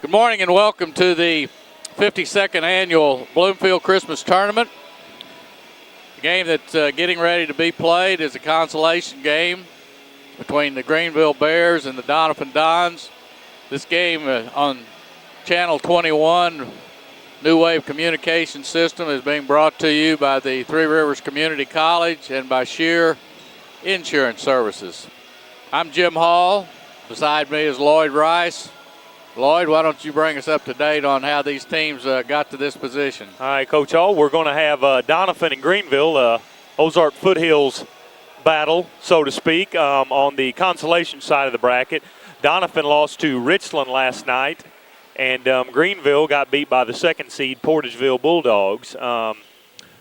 Good morning and welcome to the 52nd annual Bloomfield Christmas Tournament. The game that's getting ready to be played is a consolation game between the Greenville Bears and the Doniphan Dons. This game on Channel 21 New Wave Communication System is being brought to you by the Three Rivers Community College and by Shear Insurance Services. I'm Jim Hall. Beside me is Lloyd Rice. Lloyd, why don't you bring us up to date on how these teams got to this position? All right, Coach Hall, we're going to have Doniphan and Greenville, Ozark Foothills battle, so to speak, on the consolation side of the bracket. Doniphan lost to Richland last night, and Greenville got beat by the second seed Portageville Bulldogs.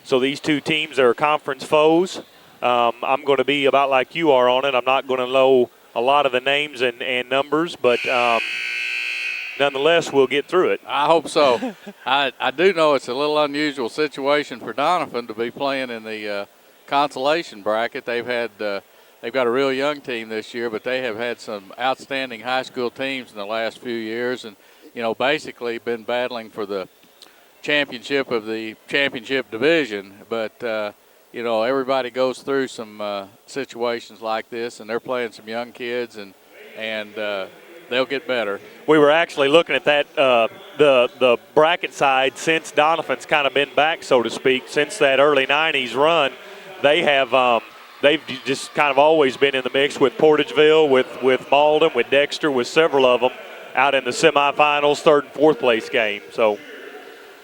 So these two teams are conference foes. I'm going to be about like you are on it. I'm not going to know a lot of the names and numbers, but nonetheless, we'll get through it. I hope so. I do know it's a little unusual situation for Doniphan to be playing in the consolation bracket. They've got a real young team this year, but they have had some outstanding high school teams in the last few years, and basically been battling for the championship of the championship division. But everybody goes through some situations like this, and they're playing some young kids, and they'll get better. We were actually looking at that, the bracket side since Doniphan's kind of been back, so to speak, since that early 90s run. They've just kind of always been in the mix with Portageville, with Malden, with Dexter, with several of them out in the semifinals, third and fourth place game. So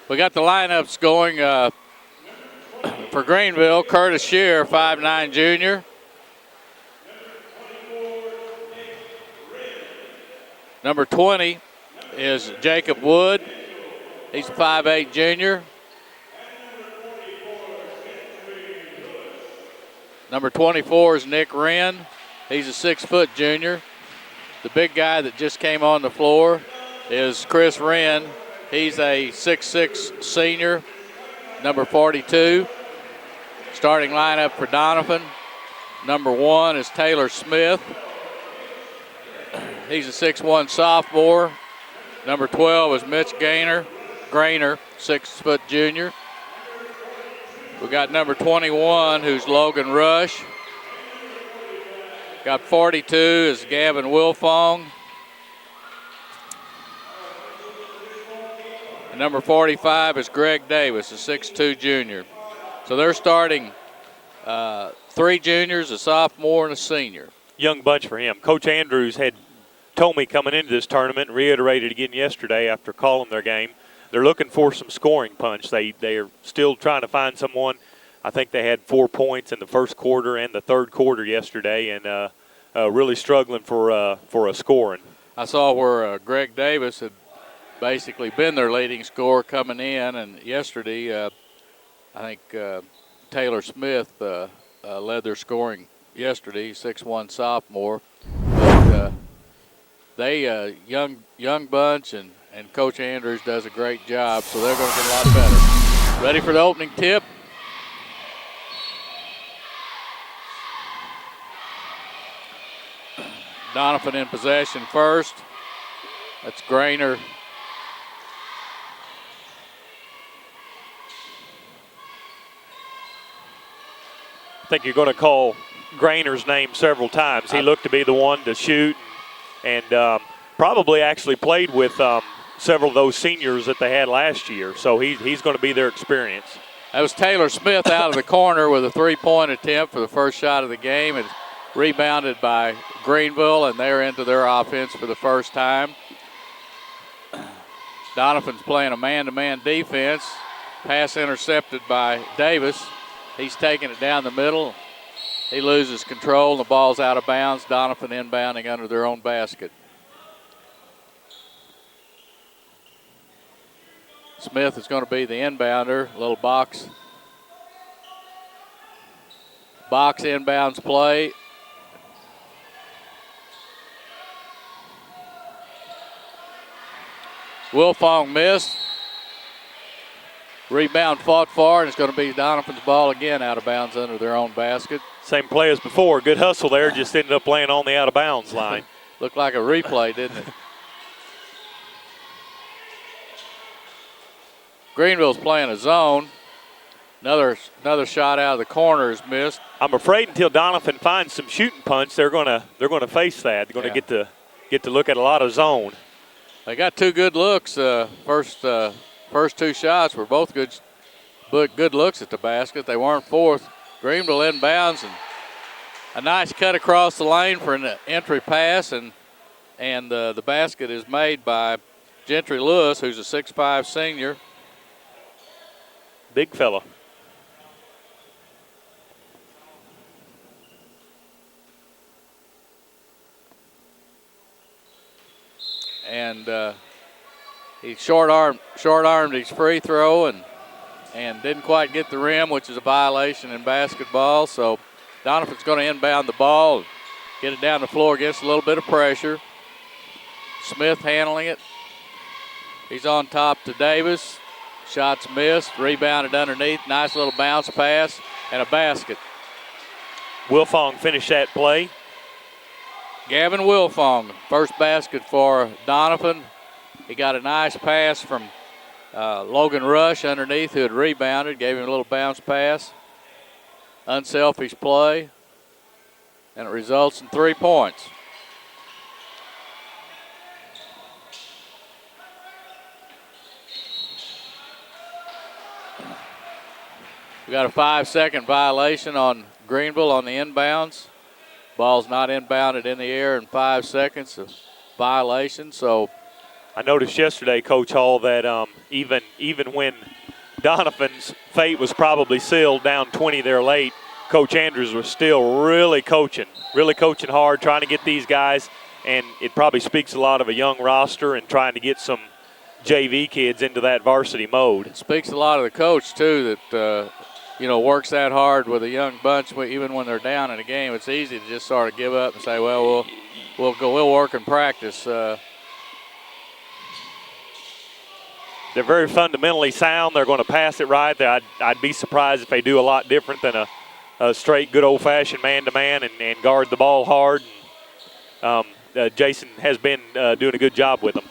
we got the lineups going for Greenville. Curtis Shear, 5'9" junior. Number 20 is Jacob Wood. He's a 5'8" junior. Number 24 is Nick Wren. He's a 6-foot junior. The big guy that just came on the floor is Chris Wren. He's a 6'6" senior, number 42. Starting lineup for Doniphan. Number 1 is Taylor Smith. He's a 6'1" sophomore. Number 12 is Mitch Grainer, 6-foot junior. We got number 21, who's Logan Rush. Got 42 is Gavin Wilfong. And number 45 is Greg Davis, a 6'2" junior. So they're starting 3 juniors, a sophomore, and a senior. Young bunch for him. Coach Andrews had told me coming into this tournament, and reiterated again yesterday after calling their game, they're looking for some scoring punch. They are still trying to find someone. I think they had 4 points in the first quarter and the third quarter yesterday, and really struggling for a scoring. I saw where Greg Davis had basically been their leading scorer coming in, and yesterday I think Taylor Smith led their scoring yesterday, 6'1" sophomore. But they young bunch, and Coach Andrews does a great job, so they're going to get a lot better. Ready for the opening tip? Doniphan in possession first. That's Grainer. I think you're going to call Grainer's name several times. He looked to be the one to shoot, and probably actually played with several of those seniors that they had last year. So he's going to be their experience. That was Taylor Smith out of the corner with a 3-point attempt for the first shot of the game. It's rebounded by Greenville, and they're into their offense for the first time. Doniphan's playing a man-to-man defense. Pass intercepted by Davis. He's taking it down the middle. He loses control, and the ball's out of bounds. Doniphan inbounding under their own basket. Smith is going to be the inbounder. Little box inbounds play. Wilfong missed. Rebound fought for, and it's going to be Doniphan's ball again, out of bounds under their own basket. Same play as before. Good hustle there, just ended up laying on the out of bounds line. Looked like a replay, didn't it? Greenville's playing a zone. Another shot out of the corner is missed. I'm afraid until Doniphan finds some shooting punch, they're gonna face that. They're gonna get to look at a lot of zone. They got two good looks. First two shots were both good looks at the basket. They weren't fourth. Greenville inbounds and a nice cut across the lane for an entry pass, and the basket is made by Gentry Lewis, who's a 6'5" senior. Big fella. And he short-armed his free throw and didn't quite get the rim, which is a violation in basketball. So Doniphan's going to inbound the ball and get it down the floor against a little bit of pressure. Smith handling it. He's on top to Davis. Shots missed, rebounded underneath. Nice little bounce pass and a basket. Wilfong finished that play. Gavin Wilfong, first basket for Doniphan. He got a nice pass from Logan Rush underneath, who had rebounded, gave him a little bounce pass. Unselfish play, and it results in 3 points. We got a 5-second violation on Greenville on the inbounds. Ball's not inbounded in the air in 5 seconds of violation. So I noticed yesterday, Coach Hall, that even when Doniphan's fate was probably sealed down 20 there late, Coach Andrews was still really coaching hard, trying to get these guys. And it probably speaks a lot of a young roster and trying to get some JV kids into that varsity mode. It speaks a lot of the coach, too, that works that hard with a young bunch. Even when they're down in a game, it's easy to just sort of give up and say, well, we'll work and practice. They're very fundamentally sound. They're going to pass it right. I'd be surprised if they do a lot different than a straight good old-fashioned man-to-man and guard the ball hard. Jason has been doing a good job with them.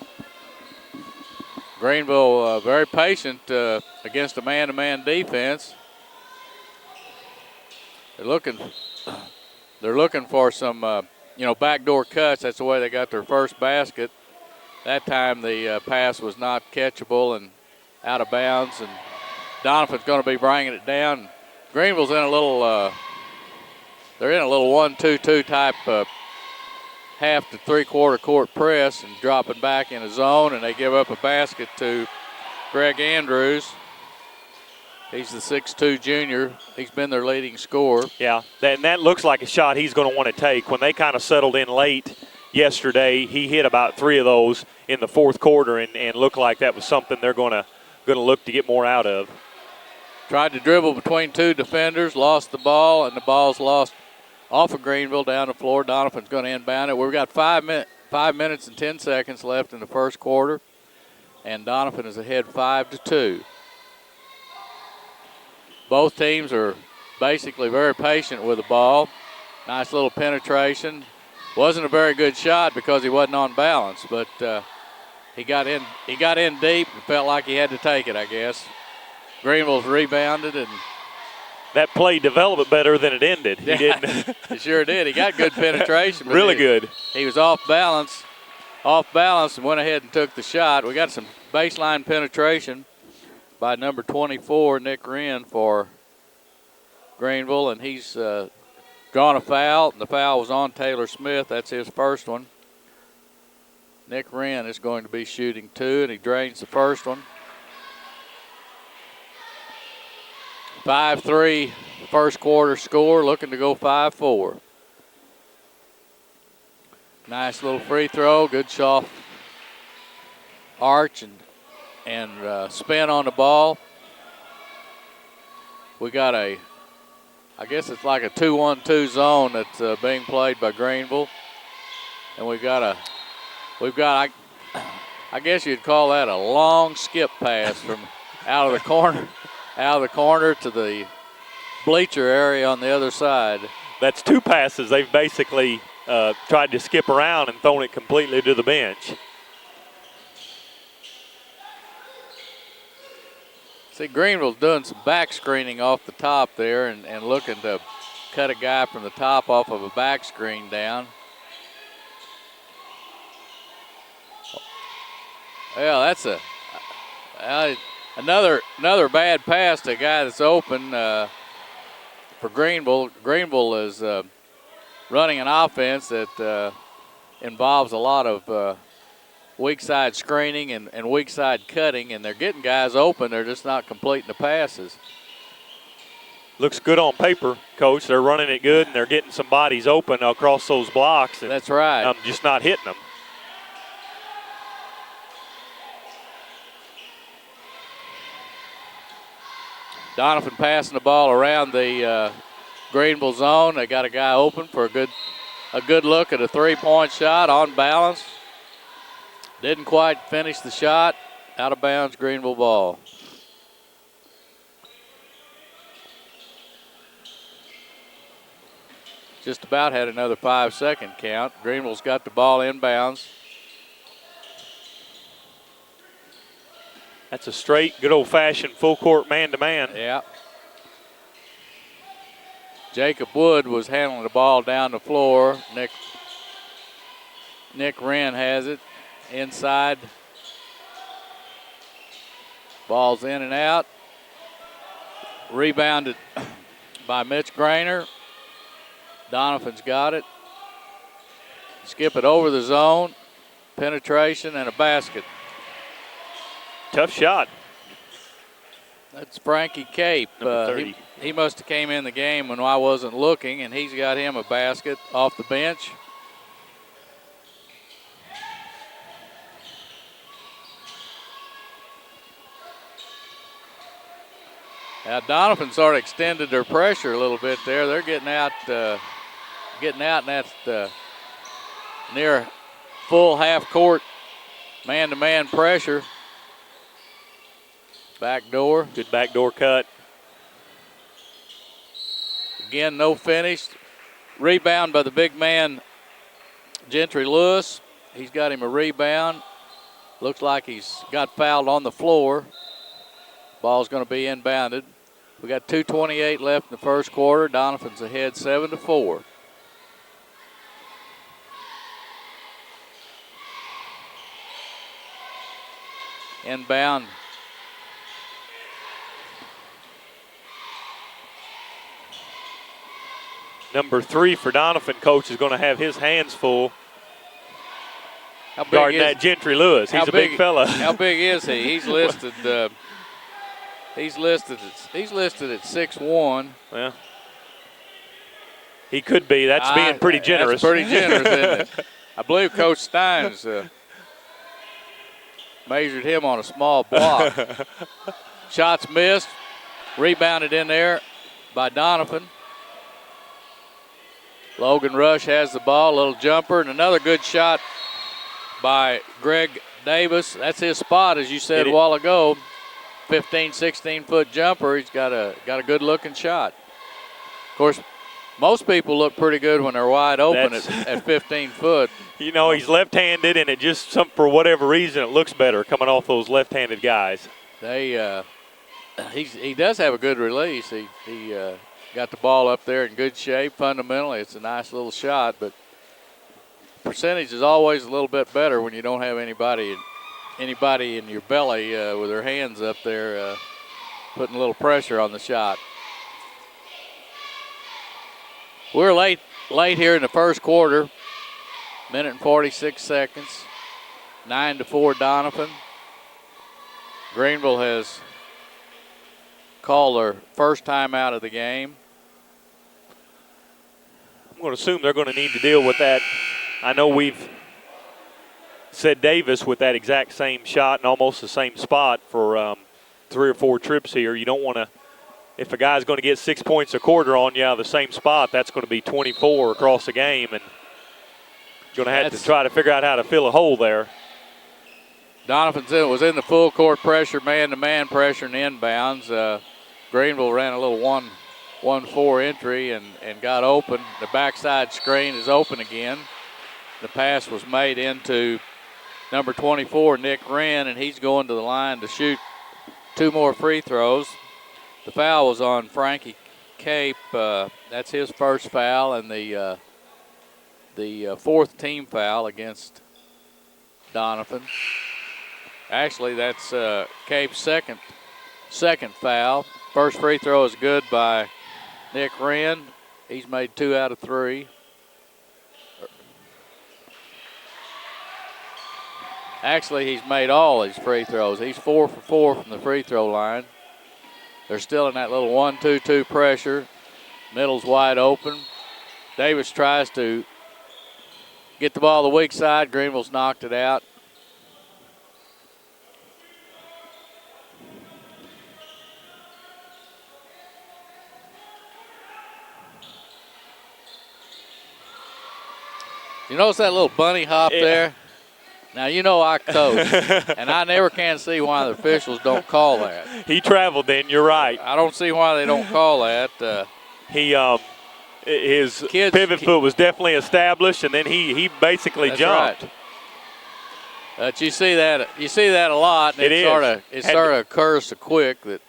Greenville very patient against a man-to-man defense. They're looking for some, backdoor cuts. That's the way they got their first basket. That time the pass was not catchable and out of bounds, and Doniphan's going to be bringing it down. Greenville's in a little, they're in a little 1-2-2 type half to three-quarter court press and dropping back in a zone, and they give up a basket to Greg Andrews. He's the 6'2" junior. He's been their leading scorer. Yeah, and that looks like a shot he's going to want to take. When they kind of settled in late yesterday, he hit about 3 of those in the fourth quarter and looked like that was something they're going to look to get more out of. Tried to dribble between 2 defenders, lost the ball, and the ball's lost off of Greenville down the floor. Doniphan's going to inbound it. We've got 5 minutes and 10 seconds left in the first quarter, and Doniphan is ahead 5-2. Both teams are basically very patient with the ball. Nice little penetration. Wasn't a very good shot because he wasn't on balance, but he got in deep and felt like he had to take it, I guess. Greenville's rebounded, and that play developed better than it ended. He didn't. It sure did. He got good penetration. But really good. He was off balance and went ahead and took the shot. We got some baseline penetration by number 24, Nick Wren, for Greenville, and he's drawn a foul, and the foul was on Taylor Smith. That's his first one. Nick Wren is going to be shooting 2, and he drains the first one. 5-3 first quarter score, looking to go 5-4. Nice little free throw, good soft arch and spin on the ball. We got I guess it's like a 2-1-2 zone that's being played by Greenville. And I guess you'd call that a long skip pass from out of the corner to the bleacher area on the other side. That's 2 passes. They've basically tried to skip around and thrown it completely to the bench. See, Greenville's doing some back screening off the top there and looking to cut a guy from the top off of a back screen down. Well, that's another bad pass to a guy that's open for Greenville. Greenville is running an offense that involves a lot of weak side screening and weak side cutting, and they're getting guys open. They're just not completing the passes. Looks good on paper, Coach. They're running it good, and they're getting some bodies open across those blocks. And that's right. I'm just not hitting them. Doniphan passing the ball around the Greenville zone. They got a guy open for a good look at a three-point shot on balance. Didn't quite finish the shot. Out of bounds, Greenville ball. Just about had another 5-second count. Greenville's got the ball inbounds. That's a straight, good old-fashioned full-court man-to-man. Yeah. Jacob Wood was handling the ball down the floor. Nick Wren has it inside. Ball's in and out. Rebounded by Mitch Grainer. Doniphan's got it. Skip it over the zone. Penetration and a basket. Tough shot. That's Frankie Cape. He must have came in the game when I wasn't looking, and he's got him a basket off the bench. Now Doniphan sort of extended their pressure a little bit there. They're getting out in that near full half court man-to-man pressure. Back door. Good backdoor cut. Again, no finish. Rebound by the big man, Gentry Lewis. He's got him a rebound. Looks like he's got fouled on the floor. Ball's going to be inbounded. We got 2:28 left in the first quarter. Doniphan's ahead 7-4. Inbound. Number 3 for Doniphan, Coach, is going to have his hands full guarding that Gentry Lewis. He's a big fella. How big is he? He's listed. He's listed at 6'1". Well, he could be. That's being pretty generous. That's pretty generous, isn't it? I believe Coach Steins measured him on a small block. Shots missed. Rebounded in there by Doniphan. Logan Rush has the ball, a little jumper, and another good shot by Greg Davis. That's his spot, as you said a while ago. 15, 16-foot jumper. He's got a good-looking shot. Of course, most people look pretty good when they're wide open at 15 foot. You know, he's left-handed, and it just, for whatever reason, it looks better coming off those left-handed guys. He does have a good release. He got the ball up there in good shape. Fundamentally, it's a nice little shot, but percentage is always a little bit better when you don't have anybody in your belly with their hands up there putting a little pressure on the shot. We're late here in the first quarter. Minute and 46 seconds. 9-4 Doniphan. Greenville has called their first time out of the game. I'm going to assume they're going to need to deal with that. I know we've said Davis with that exact same shot and almost the same spot for 3 or 4 trips here. You don't want to, if a guy's going to get 6 points a quarter on you out of the same spot, that's going to be 24 across the game, and you're going to have to try to figure out how to fill a hole there. Doniphan was in the full court pressure, man-to-man pressure and inbounds. Greenville ran a little 1-4 entry and got open. The backside screen is open again. The pass was made into number 24, Nick Wren, and he's going to the line to shoot 2 more free throws. The foul was on Frankie Cape. That's his first foul, and the 4th team foul against Doniphan. Actually, that's Cape's second foul. First free throw is good by Nick Wren. He's made 2 out of 3. Actually, he's made all his free throws. He's 4 for 4 from the free throw line. They're still in that little 1-2-2 pressure. Middle's wide open. Davis tries to get the ball to the weak side. Greenville's knocked it out. You notice that little bunny hop there? Now, you know I coach, and I never can see why the officials don't call that. He traveled then, you're right. I don't see why they don't call that. His pivot foot was definitely established, and then he basically jumped. Right. But you see that a lot, and it sort of occurs so quick that.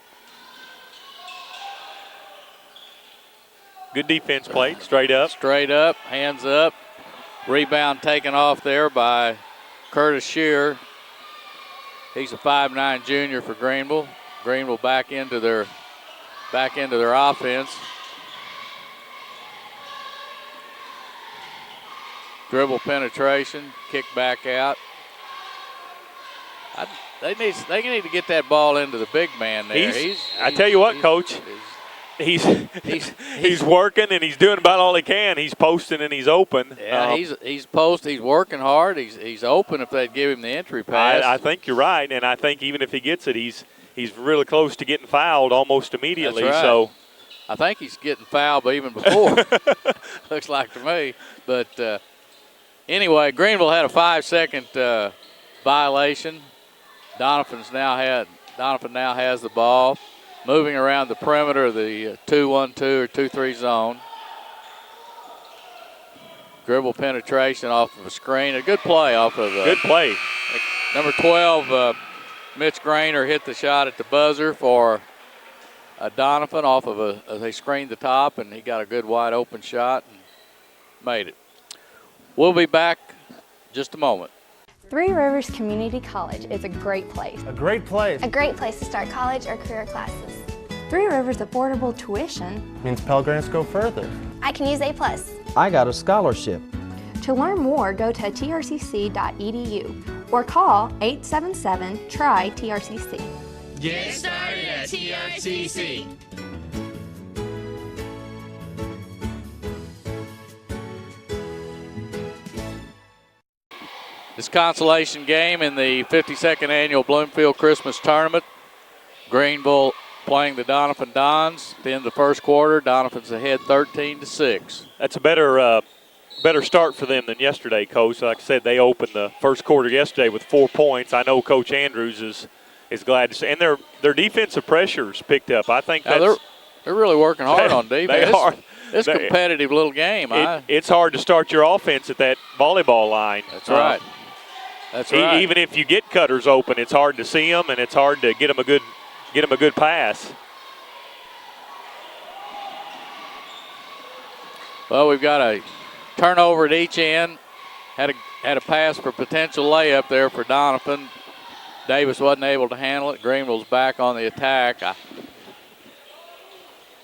Good defense played, straight up. Straight up, hands up. Rebound taken off there by Curtis Shear. He's a 5'9" junior for Greenville. Greenville back into their offense. Dribble penetration, kick back out. They need to get that ball into the big man there. I tell you what, Coach. He's working and he's doing about all he can. He's posting and he's open. Yeah, he's working hard. He's open if they'd give him the entry pass. I think you're right, and I think even if he gets it, he's really close to getting fouled almost immediately. That's right. So I think he's getting fouled even before. Looks like to me. But anyway, Greenville had a 5-second violation. Doniphan now has the ball. Moving around the perimeter of the 2-1-2 or 2-3 zone. Dribble penetration off of a screen. A good play off of good play. Number 12, Mitch Grainer hit the shot at the buzzer for Doniphan off of they screened the top, and he got a good wide open shot and made it. We'll be back just a moment. Three Rivers Community College is a great place. A great place. A great place to start college or career classes. Three Rivers affordable tuition means Pell Grants go further. I can use A+. I got a scholarship. To learn more, go to trcc.edu or call 877-TRY-TRCC. Get started at TRCC. This consolation game in the 52nd annual Bloomfield Christmas Tournament. Greenville playing the Doniphan Dons. At the end of the first quarter, Doniphan's ahead 13-6. That's a better start for them than yesterday, Coach. Like I said, they opened the first quarter yesterday with 4 points. I know Coach Andrews is glad to see. And their defensive pressures picked up. I think they're really working hard on defense. They are. It's a competitive little game. It's hard to start your offense at that volleyball line. That's right. That's right. Even if you get cutters open, it's hard to see them, and it's hard to get them a good pass. Well, we've got a turnover at each end. Had a pass for potential layup there for Doniphan. Davis wasn't able to handle it. Greenville's back on the attack.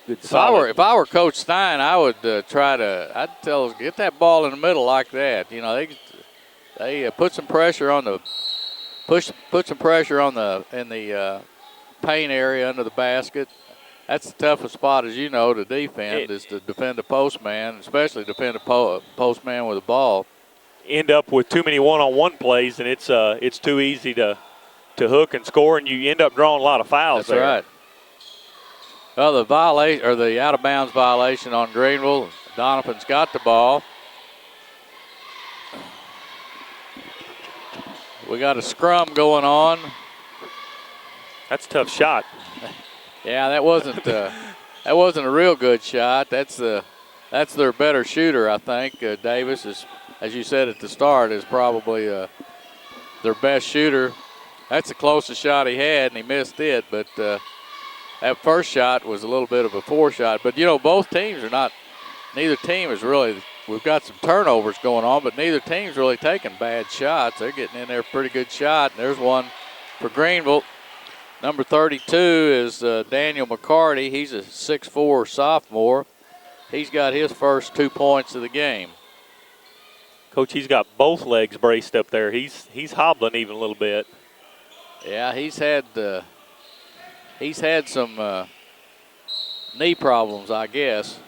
If I were Coach Stein, I would I'd tell us, get that ball in the middle like that. You know, they put some pressure on the in the paint area under the basket. That's the toughest spot, as you know, to defend is to defend the postman, especially defend a postman with a ball. End up with too many one-on-one plays, and it's too easy to hook and score, and you end up drawing a lot of fouls. That's right. Well, the out of bounds violation on Greenville. Doniphan's got the ball. We got a scrum going on. That's a tough shot. Yeah, that wasn't a real good shot. That's their better shooter, I think. Davis is, as you said at the start, is probably their best shooter. That's the closest shot he had, and he missed it. But that first shot was a little bit of a poor shot. But, both teams are not – neither team is really – we've got some turnovers going on, but neither team's really taking bad shots. They're getting in there pretty good shot. And there's one for Greenville. Number 32 is Daniel McCarty. He's a 6'4" sophomore. He's got his first 2 points of the game. Coach, he's got both legs braced up there. He's hobbling even a little bit. Yeah, he's had some knee problems, I guess.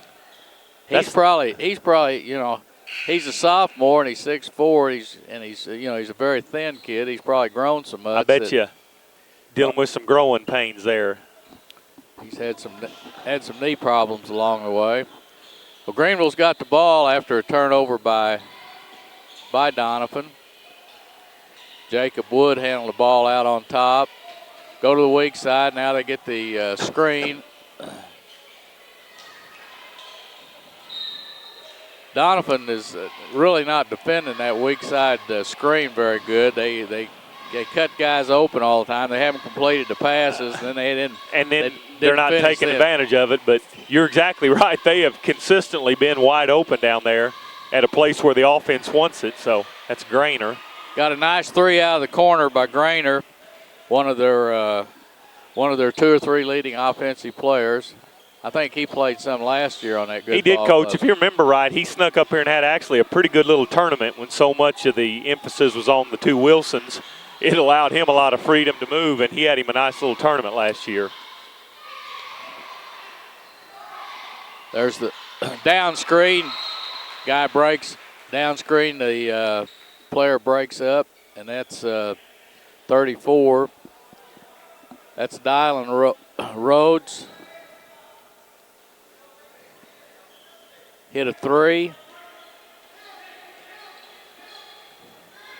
He's probably he's a sophomore and he's 6'4". He's a very thin kid. He's probably grown so much. I bet you dealing with some growing pains there. He's had some knee problems along the way. Well, Greenville's got the ball after a turnover by Doniphan. Jacob Wood handled the ball out on top. Go to the weak side. Now they get the screen. Doniphan is really not defending that weak side screen very good. They cut guys open all the time. They haven't completed the passes, and then they're not taking advantage of it. But you're exactly right. They have consistently been wide open down there at a place where the offense wants it. So that's Grainer. Got a nice three out of the corner by Grainer, one of their 2 or 3 leading offensive players. I think he played some last year on that good. He did, Coach. If you remember right, he snuck up here and had actually a pretty good little tournament when so much of the emphasis was on the 2 Wilsons. It allowed him a lot of freedom to move, and he had him a nice little tournament last year. There's the down screen. Guy breaks down screen. The player breaks up, and that's 34. That's Dylan Rhodes. Hit a 3.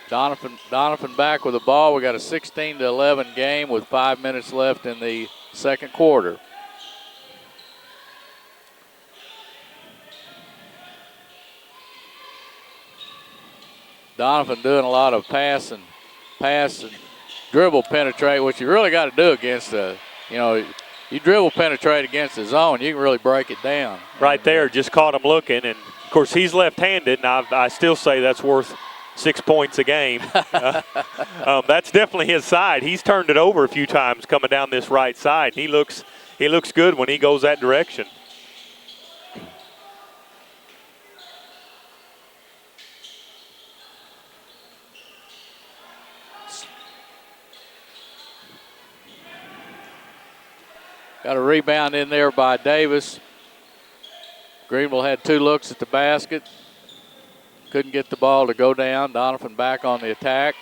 Doniphan back with the ball. We got a 16-11 game with 5 minutes left in the second quarter. Doniphan doing a lot of pass and dribble penetrate, which you really got to do against you dribble penetrate against the zone, you can really break it down. Right there, just caught him looking, and of course he's left-handed, and I still say that's worth 6 points a game. That's definitely his side. He's turned it over a few times coming down this right side. He looks good when he goes that direction. Got a rebound in there by Davis. Greenville had 2 looks at the basket. Couldn't get the ball to go down. Doniphan back on the attack.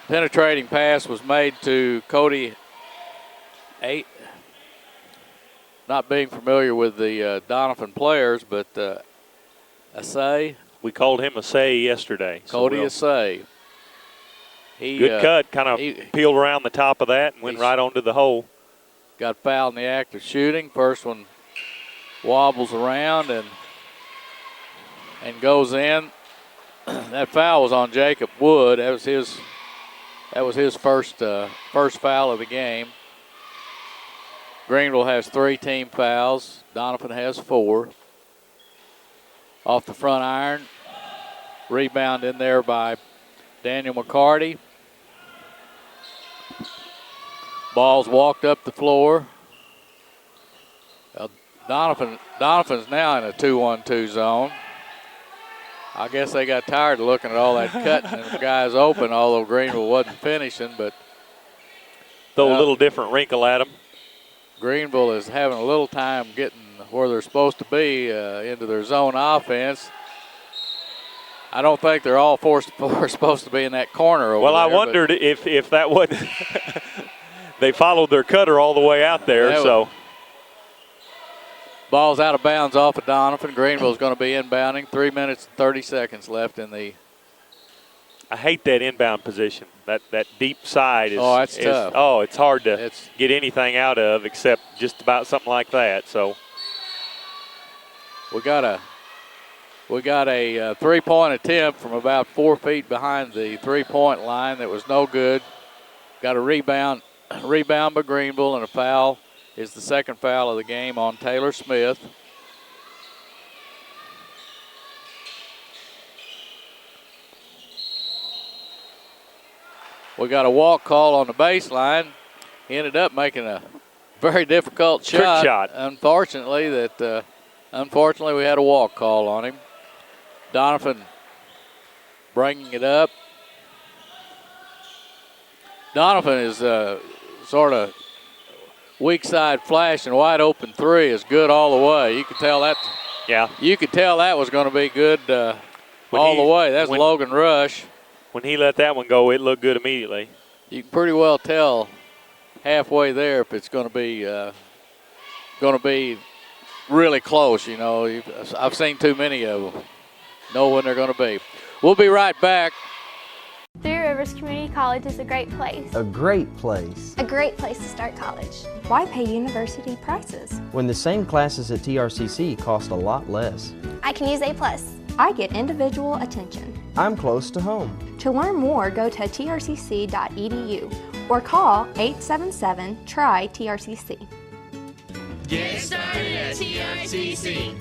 Penetrating pass was made to Cody 8. Not being familiar with the Doniphan players, but Assay. We called him Assay yesterday. Cody Assay. Good cut, kind of peeled around the top of that and went right onto the hole. Got fouled in the act of shooting. First one wobbles around and goes in. That foul was on Jacob Wood. That was his first foul of the game. Greenville has 3 team fouls. Doniphan has 4. Off the front iron. Rebound in there by Daniel McCarty. Ball's walked up the floor. Doniphan's now in a 2-1-2 zone. I guess they got tired of looking at all that cutting and the guys open, although Greenville wasn't finishing. But throw a little different wrinkle at them. Greenville is having a little time getting where they're supposed to be into their zone offense. I don't think they're all supposed to be in that corner over there. Well, I wondered if that would. They followed their cutter all the way out there. So ball's out of bounds off of Doniphan. Greenville's going to be inbounding. 3 minutes and 30 seconds left in the. I hate that inbound position. That deep side is. Oh, that's tough. Oh, it's hard to get anything out of except just about something like that. So we got a We got a three-point attempt from about 4 feet behind the three-point line that was no good. Got a rebound by Greenville, and a foul is the second foul of the game on Taylor Smith. We got a walk call on the baseline. He ended up making a very difficult shot. Trick shot. Unfortunately, we had a walk call on him. Doniphan bringing it up. Doniphan is sort of weak side flash and wide open three is good all the way. You could tell that. Yeah. You could tell that was going to be good all the way. That's Logan Rush. When he let that one go, it looked good immediately. You can pretty well tell halfway there if it's going to be really close. You know, I've seen too many of them. Know when they're going to be. We'll be right back. Three Rivers Community College is a great place. A great place. A great place to start college. Why pay university prices? When the same classes at TRCC cost a lot less. I can use A+. I get individual attention. I'm close to home. To learn more, go to trcc.edu or call 877-TRY-TRCC. Get started at TRCC.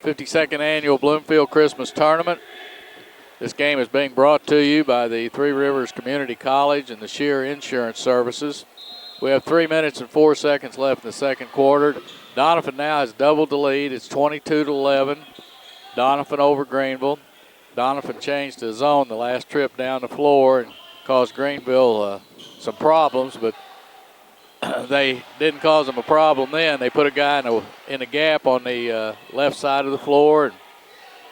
52nd Annual Bloomfield Christmas Tournament. This game is being brought to you by the Three Rivers Community College and the Shear Insurance Services. We have 3 minutes and 4 seconds left in the second quarter. Doniphan now has doubled the lead. It's 22-11. Doniphan over Greenville. Doniphan changed to zone the last trip down the floor and caused Greenville some problems, but they didn't cause them a problem then. They put a guy in a gap on the left side of the floor, and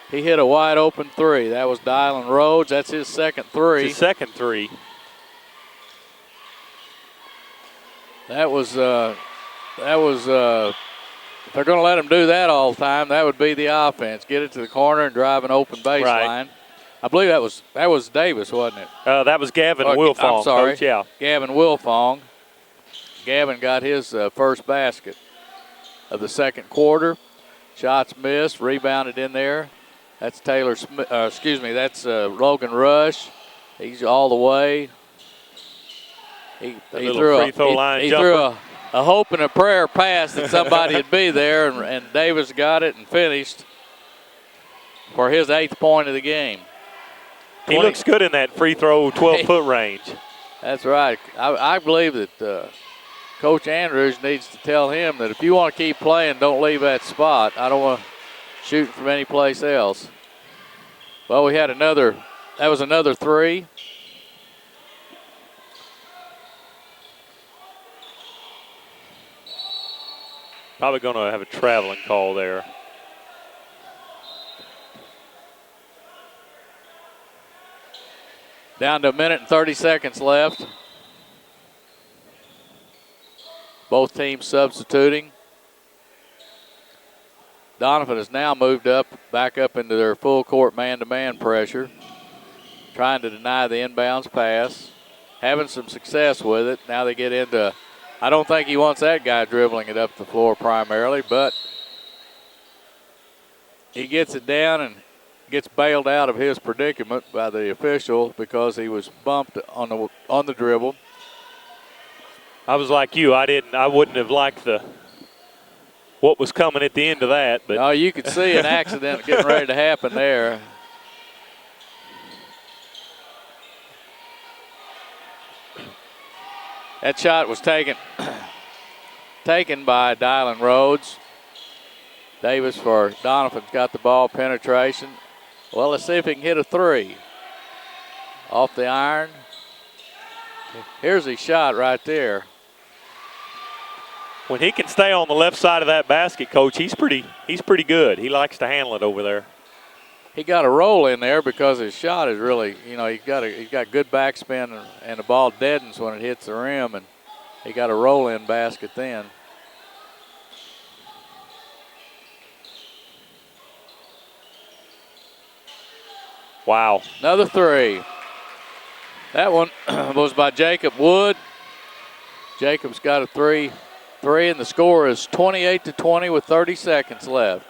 he hit a wide open three. That was Dylan Rhodes. That's his second three. It's his second three. That was if they're going to let him do that all the time, that would be the offense. Get it to the corner and drive an open baseline. Right. I believe that was Davis, wasn't it? That was Gavin Wilfong. I'm sorry. Coach, yeah. Gavin Wilfong. Gavin got his first basket of the second quarter. Shots missed, rebounded in there. That's Taylor Smith. That's Logan Rush. He's all the way. He threw a hope and a prayer pass that somebody would be there, and Davis got it and finished for his 8th point of the game. He looks good in that free throw 12-foot range. That's right. I believe that Coach Andrews needs to tell him that if you want to keep playing, don't leave that spot. I don't want to shoot from any place else. Well, that was another three. Probably going to have a traveling call there. Down to 1 minute and 30 seconds left. Both teams substituting. Doniphan has now moved back up into their full court man-to-man pressure, trying to deny the inbounds pass, having some success with it. Now they get into, I don't think he wants that guy dribbling it up the floor primarily, but he gets it down and gets bailed out of his predicament by the official because he was bumped on the dribble. I was like you. I wouldn't have liked what was coming at the end of that. But no, you could see an accident getting ready to happen there. That shot was taken by Dylan Rhodes. Davis for Doniphan's got the ball, penetration. Well, let's see if he can hit a three. Off the iron. Here's his shot right there. When he can stay on the left side of that basket, Coach, he's pretty good. He likes to handle it over there. He got a roll in there because his shot is really, he's got good backspin and the ball deadens when it hits the rim, and he got a roll-in basket then. Wow. Another three. That one was by Jacob Wood. Jacob's got a three three, and the score is 28-20 with 30 seconds left.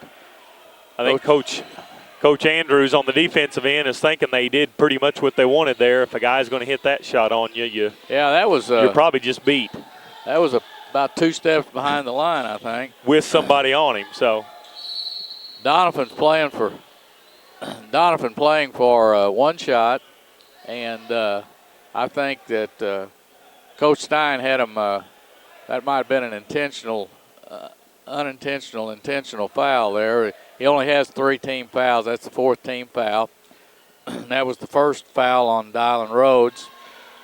I think Coach Andrews on the defensive end is thinking they did pretty much what they wanted there. If a guy's going to hit that shot on you, you're probably just beat. That was about 2 steps behind the line, I think. With somebody on him, so. Doniphan playing for one shot, and I think that Coach Stein had him. That might have been an intentional foul there. He only has 3 team fouls. That's the 4th team foul. That was the first foul on Dylan Rhodes.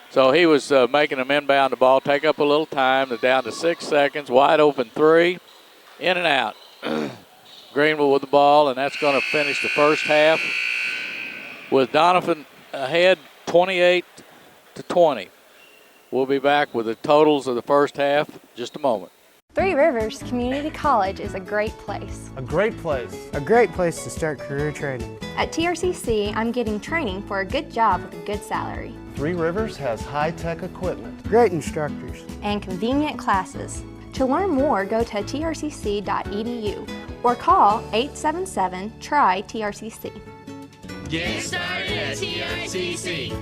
So he was making them inbound the ball, take up a little time. They're down to 6 seconds. Wide open 3, in and out. Greenville with the ball, and that's going to finish the first half with Doniphan ahead 28-20. We'll be back with the totals of the first half in just a moment. Three Rivers Community College is a great place. A great place. A great place to start career training. At TRCC, I'm getting training for a good job with a good salary. Three Rivers has high-tech equipment. Great instructors. And convenient classes. To learn more, go to trcc.edu or call 877-TRY-TRCC. Get started at TRCC.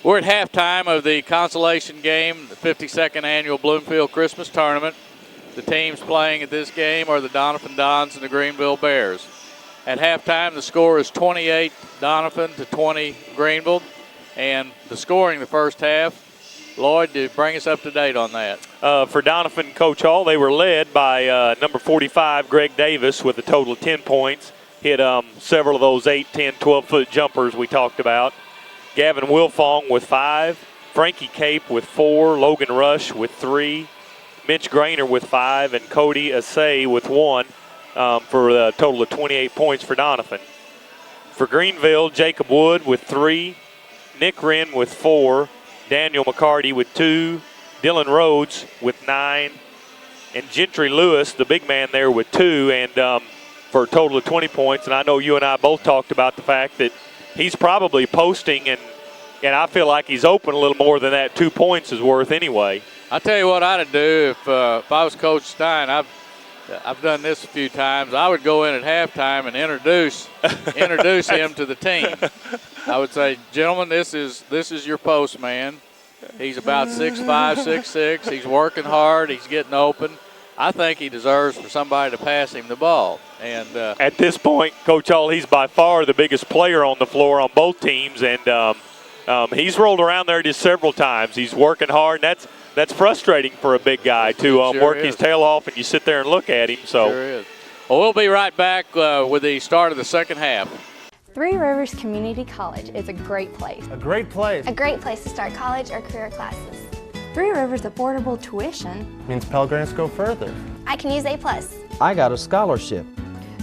We're at halftime of the consolation game, the 52nd annual Bloomfield Christmas Tournament. The teams playing at this game are the Doniphan Dons and the Greenville Bears. At halftime, the score is 28 Doniphan to 20 Greenville. And the scoring the first half, Lloyd, to bring us up to date on that. For Doniphan, Coach Hall, they were led by number 45, Greg Davis, with a total of 10 points. Hit several of those 8, 10, 12-foot jumpers we talked about. Gavin Wilfong with 5, Frankie Cape with 4, Logan Rush with 3, Mitch Grainer with 5, and Cody Assay with 1 for a total of 28 points for Doniphan. For Greenville, Jacob Wood with 3, Nick Wren with 4, Daniel McCarty with 2, Dylan Rhodes with 9, and Gentry Lewis, the big man there, with 2, and for a total of 20 points. And I know you and I both talked about the fact that he's probably posting, and I feel like he's open a little more than that 2 points is worth anyway. I'll tell you what I'd do if I was Coach Stein. I've done this a few times. I would go in at halftime and introduce him to the team. I would say, gentlemen, this is your postman. He's about 6'5", 6'6". He's working hard. He's getting open. I think he deserves for somebody to pass him the ball. And at this point, Coach Hall, he's by far the biggest player on the floor on both teams, and he's rolled around there just several times. He's working hard, and that's frustrating for a big guy to work his tail off, and you sit there and look at him. So. Sure is. Well, we'll be right back with the start of the second half. Three Rivers Community College is a great place. A great place. A great place to start college or career classes. Three Rivers affordable tuition Means Pell Grants go further. I can use A+. I got a scholarship.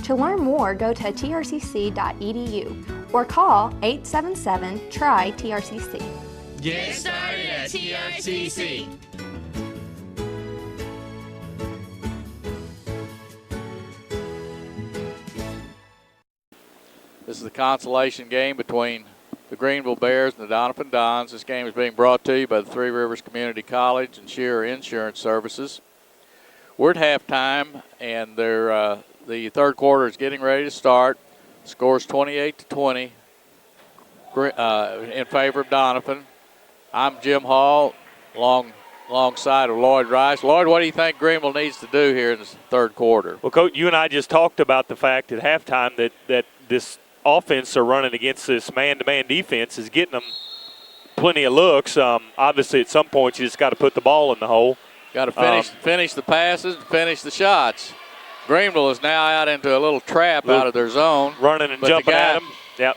To learn more, go to trcc.edu or call 877-TRY-TRCC. Get started at TRCC. This is the consolation game between the Greenville Bears and the Doniphan Dons. This game is being brought to you by the Three Rivers Community College and Shearer Insurance Services. We're at halftime, and the third quarter is getting ready to start. The score is 28-20 in favor of Doniphan. I'm Jim Hall, alongside of Lloyd Rice. Lloyd, what do you think Greenville needs to do here in the third quarter? Well, Coach, you and I just talked about the fact at halftime that this offense they're running against this man-to-man defense is getting them plenty of looks. Obviously, at some point, you just got to put the ball in the hole. Got to finish the passes and finish the shots. Greenville is now out into a little trap out of their zone. Running and jumping at them. Yep.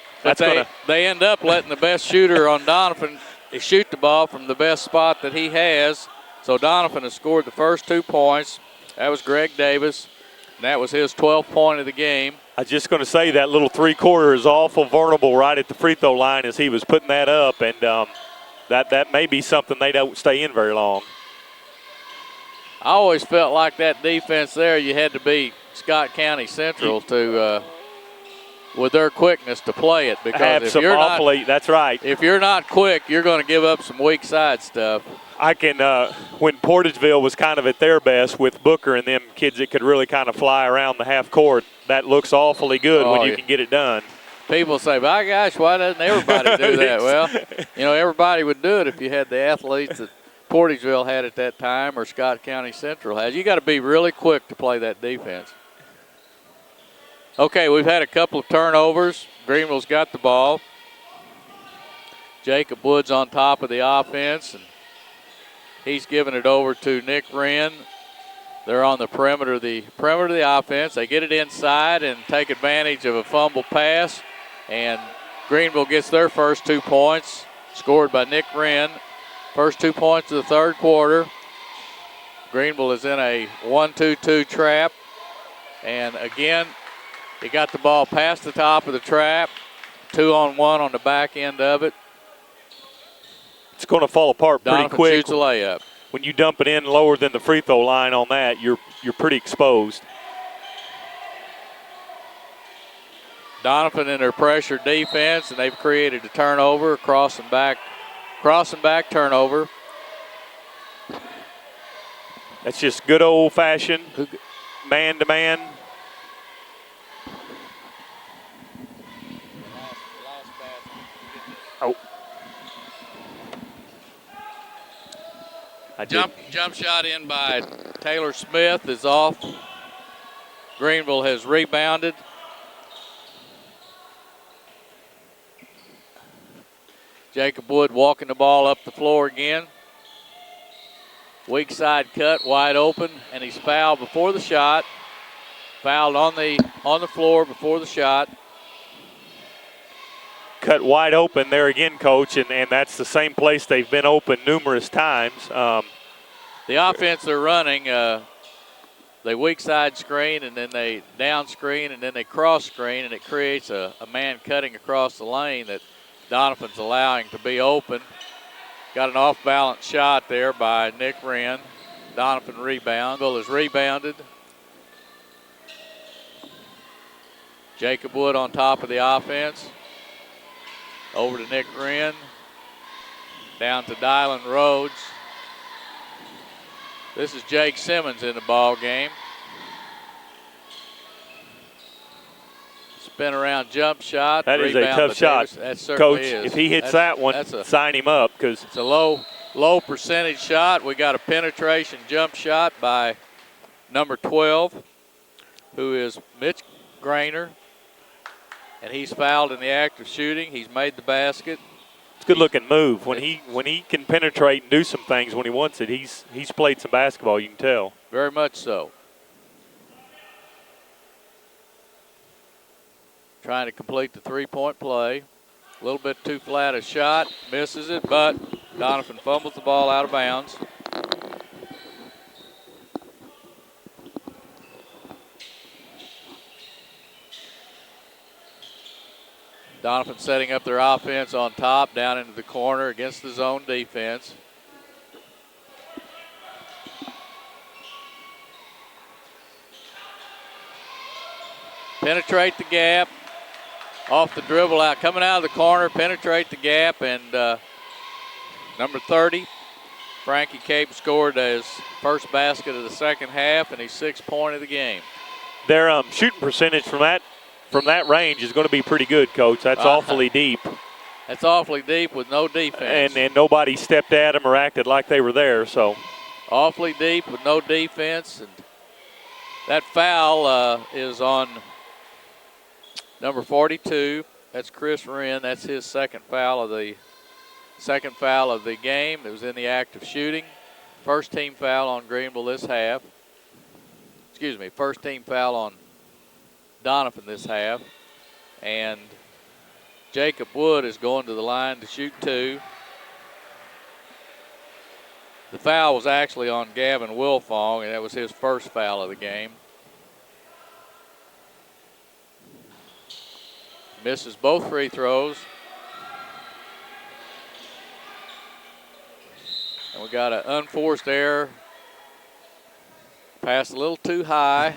They end up letting the best shooter on Doniphan shoot the ball from the best spot that he has. So Doniphan has scored the first 2 points. That was Greg Davis. And that was his 12th point of the game. I was just going to say that little three-quarter is awful vulnerable right at the free throw line as he was putting that up, and that may be something they don't stay in very long. I always felt like that defense there, you had to be Scott County Central to with their quickness to play it, because if you're that's right. If you're not quick, you're going to give up some weak side stuff. I can, when Portageville was kind of at their best with Booker and them kids that could really kind of fly around the half court, that looks awfully good when you can get it done. People say, my gosh, why doesn't everybody do that? Well, everybody would do it if you had the athletes that Portageville had at that time or Scott County Central has. You got to be really quick to play that defense. Okay, we've had a couple of turnovers. Greenville's got the ball. Jacob Woods on top of the offense, and he's giving it over to Nick Wren. They're on the perimeter of the offense. They get it inside and take advantage of a fumble pass, and Greenville gets their first 2 points, scored by Nick Wren. First 2 points of the third quarter. Greenville is in a 1-2-2 trap, and again, he got the ball past the top of the trap, 2-on-1 on the back end of it. It's going to fall apart pretty Doniphan quick. Shoots a layup. When you dump it in lower than the free throw line on that, you're pretty exposed. Doniphan in their pressure defense, and they've created a turnover, crossing back turnover. That's just good old-fashioned man-to-man. Oh. Jump shot in by Taylor Smith is off. Greenville has rebounded. Jacob Wood walking the ball up the floor again. Weak side cut, wide open, and he's fouled before the shot. Fouled on the floor before the shot. Cut wide open there again, Coach, and that's the same place they've been open numerous times. The offense they're running, they weak side screen, and then they down screen, and then they cross screen, and it creates a man cutting across the lane that Doniphan's allowing to be open. Got an off-balance shot there by Nick Wren. Doniphan rebound. Bill is rebounded. Jacob Wood on top of the offense. Over to Nick Wren. Down to Dylan Rhodes. This is Jake Simmons in the ball game. Spin around jump shot. That is a tough shot. That certainly Coach, is. if he hits that one, sign him up, because it's a low percentage shot. We got a penetration jump shot by number 12, who is Mitch Grainer. And he's fouled in the act of shooting. He's made the basket. it's a good-looking move. When he can penetrate and do some things when he wants it, he's played some basketball, you can tell. Very much so. Trying to complete the three-point play. A little bit too flat a shot. Misses it, but Doniphan fumbles the ball out of bounds. Doniphan setting up their offense on top, down into the corner against the zone defense. Penetrate the gap. Off the dribble out, coming out of the corner, penetrate the gap, and number 30, Frankie Cape, scored his first basket of the second half and his 6th point of the game. Their shooting percentage from that range is going to be pretty good, Coach. That's awfully deep. That's awfully deep with no defense. And nobody stepped at them or acted like they were there. So awfully deep with no defense, and that foul is on number 42, that's Chris Wren. That's his second foul of the game. It was in the act of shooting. First team foul on Greenville this half. Excuse me, first team foul on Doniphan this half. And Jacob Wood is going to the line to shoot 2. The foul was actually on Gavin Wilfong, and that was his first foul of the game. Misses both free throws. And we got an unforced error. Pass a little too high.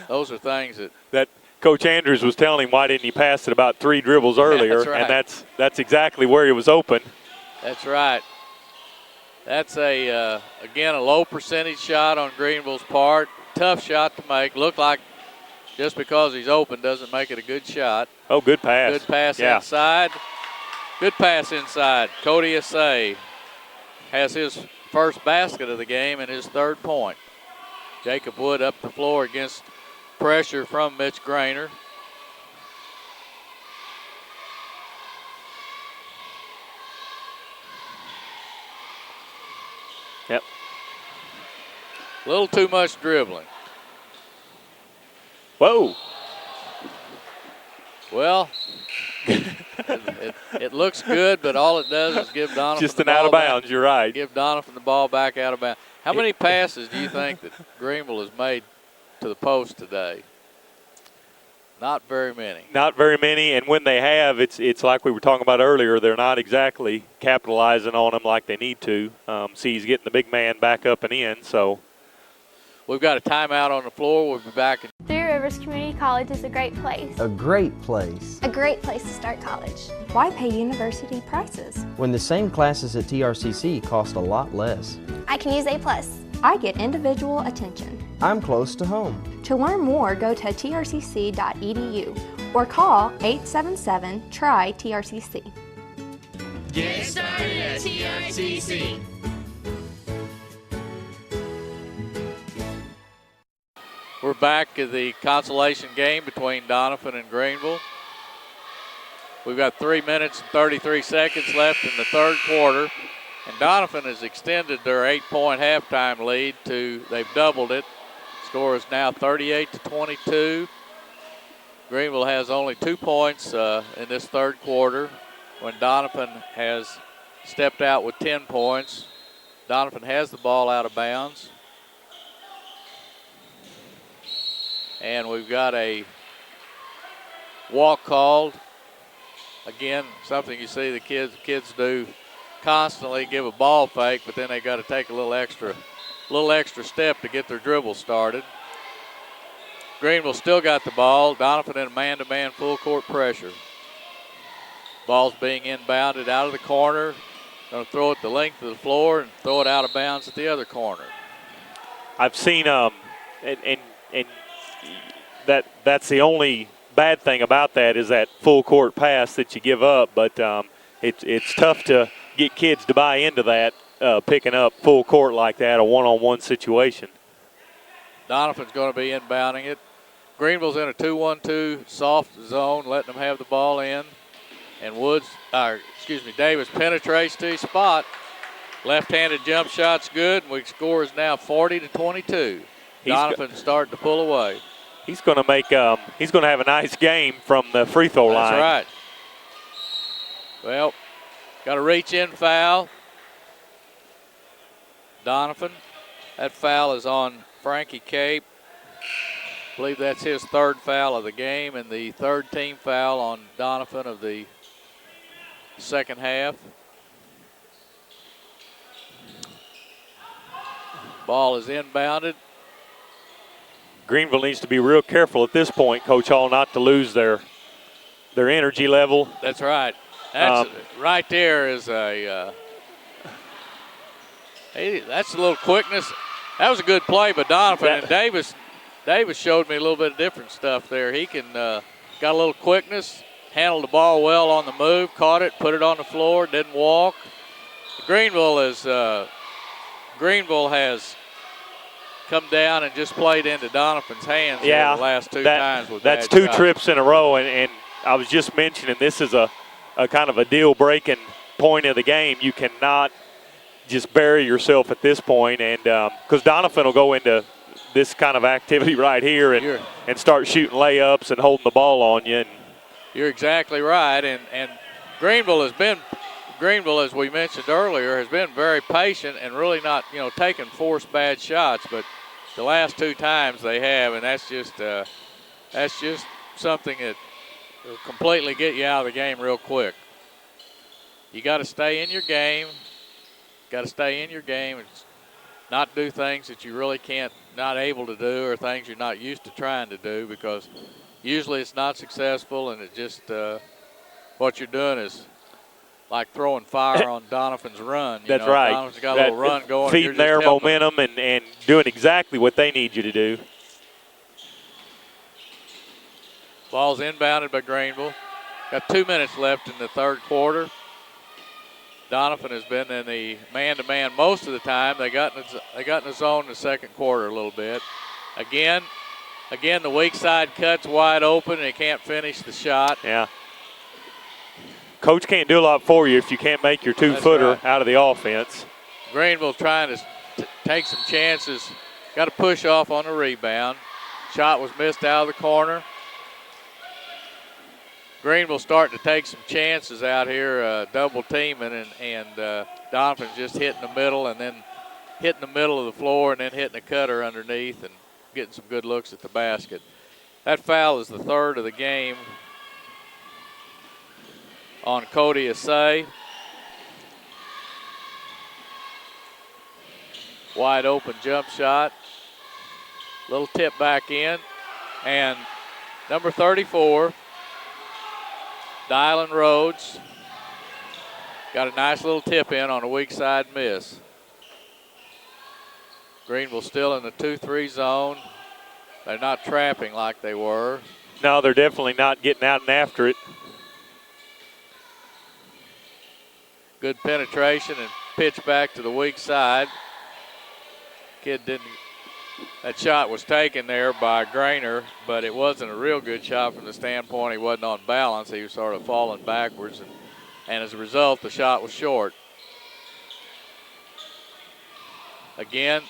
Those are things that Coach Andrews was telling him why didn't he pass it about 3 dribbles earlier, That's right. and that's exactly where he was open. That's right. That's again a low percentage shot on Greenville's part. Tough shot to make. Looked like just because he's open doesn't make it a good shot. Oh, good pass. Good pass yeah. inside. Good pass inside. Cody Assay has his first basket of the game and his 3rd point. Jacob Wood up the floor against pressure from Mitch Grainer. Yep. A little too much dribbling. Whoa. Well, it looks good, but all it does is give Doniphan just the an out ball of bounds. back. You're right. Give Doniphan the ball back out of bounds. How many passes do you think that Greenville has made to the post today? Not very many. Not very many, and when they have, it's like we were talking about earlier. They're not exactly capitalizing on them like they need to. See, he's getting the big man back up and in. So we've got a timeout on the floor. We'll be back in. Three Rivers Community College is a great place. A great place. A great place to start college. Why pay university prices? When the same classes at TRCC cost a lot less. I can use A+. I get individual attention. I'm close to home. To learn more, go to trcc.edu or call 877-TRY-TRCC. Get started at TRCC. We're back at the consolation game between Doniphan and Greenville. We've got 3 minutes and 33 seconds left in the 3rd quarter. And Doniphan has extended their 8-point halftime lead they've doubled it. Score is now 38-22. Greenville has only 2 points in this 3rd quarter when Doniphan has stepped out with 10 points. Doniphan has the ball out of bounds. And we've got a walk called. Again, something you see the kids do constantly, give a ball fake, but then they got to take a little extra step to get their dribble started. Greenville still got the ball. Doniphan in a man-to-man full court pressure. Ball's being inbounded out of the corner. Going to throw it the length of the floor and throw it out of bounds at the other corner. I've seen and that's the only bad thing about that is that full court pass that you give up, but it's tough to get kids to buy into that, picking up full court like that, a one-on-one situation. Doniphan's going to be inbounding it. Greenville's in a 2-1-2 soft zone, letting them have the ball in. And Davis penetrates to his spot. Left-handed jump shot's good, and we score is now 40-22. Doniphan starting to pull away. He's going to he's going to have a nice game from the free throw line. That's right. Well, got a reach-in foul. Doniphan. That foul is on Frankie Cape. I believe that's his 3rd foul of the game and the 3rd team foul on Doniphan of the 2nd half. Ball is inbounded. Greenville needs to be real careful at this point, Coach Hall, not to lose their energy level. That's right. That's right there is that's a little quickness. That was a good play by Doniphan. And Davis showed me a little bit of different stuff there. He can got a little quickness, handled the ball well on the move, caught it, put it on the floor, didn't walk. Greenville has come down and just played into Doniphan's hands the last 2 times with that's bad 2 shots. trips in a row, and I was just mentioning this is a kind of a deal-breaking point of the game. You cannot just bury yourself at this point, and because Doniphan will go into this kind of activity right here and start shooting layups and holding the ball on you. And you're exactly right, and Greenville, as we mentioned earlier, has been very patient and really not, taking forced bad shots. But the last 2 times they have, and that's just something that will completely get you out of the game real quick. You got to stay in your game. And not do things that you really not able to do, or things you're not used to trying to do, because usually it's not successful, and it just what you're doing is like throwing fire on Doniphan's run. That's right. Doniphan's got a little run going. Feeding their momentum and doing exactly what they need you to do. Ball's inbounded by Greenville. Got 2 minutes left in the third quarter. Doniphan has been in the man-to-man most of the time. They got in the zone in the second quarter a little bit. Again, the weak side cut's wide open, and he can't finish the shot. Yeah. Coach can't do a lot for you if you can't make your two-footer out of the offense. Greenville trying to take some chances. Got to push off on the rebound. Shot was missed out of the corner. Greenville starting to take some chances out here, double teaming, and Doniphan's just hitting the middle and then hitting the middle of the floor and then hitting a cutter underneath and getting some good looks at the basket. That foul is the third of the game on Cody Assay. Wide open jump shot. Little tip back in. And number 34, Dylan Rhodes, got a nice little tip in on a weak side miss. Greenville still in the 2-3 zone. They're not trapping like they were. No, they're definitely not getting out and after it. Good penetration and pitch back to the weak side. That shot was taken there by Grainer, but it wasn't a real good shot from the standpoint he wasn't on balance. He was sort of falling backwards, and as a result, the shot was short. Again,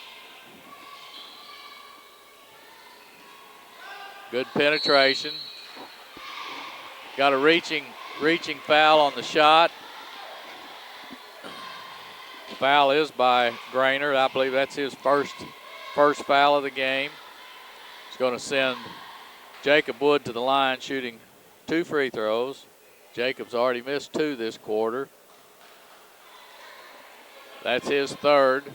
good penetration. Got a reaching foul on the shot. The foul is by Grainer. I believe that's his first foul of the game. He's going to send Jacob Wood to the line shooting 2 free throws. Jacob's already missed 2 this quarter. That's his third.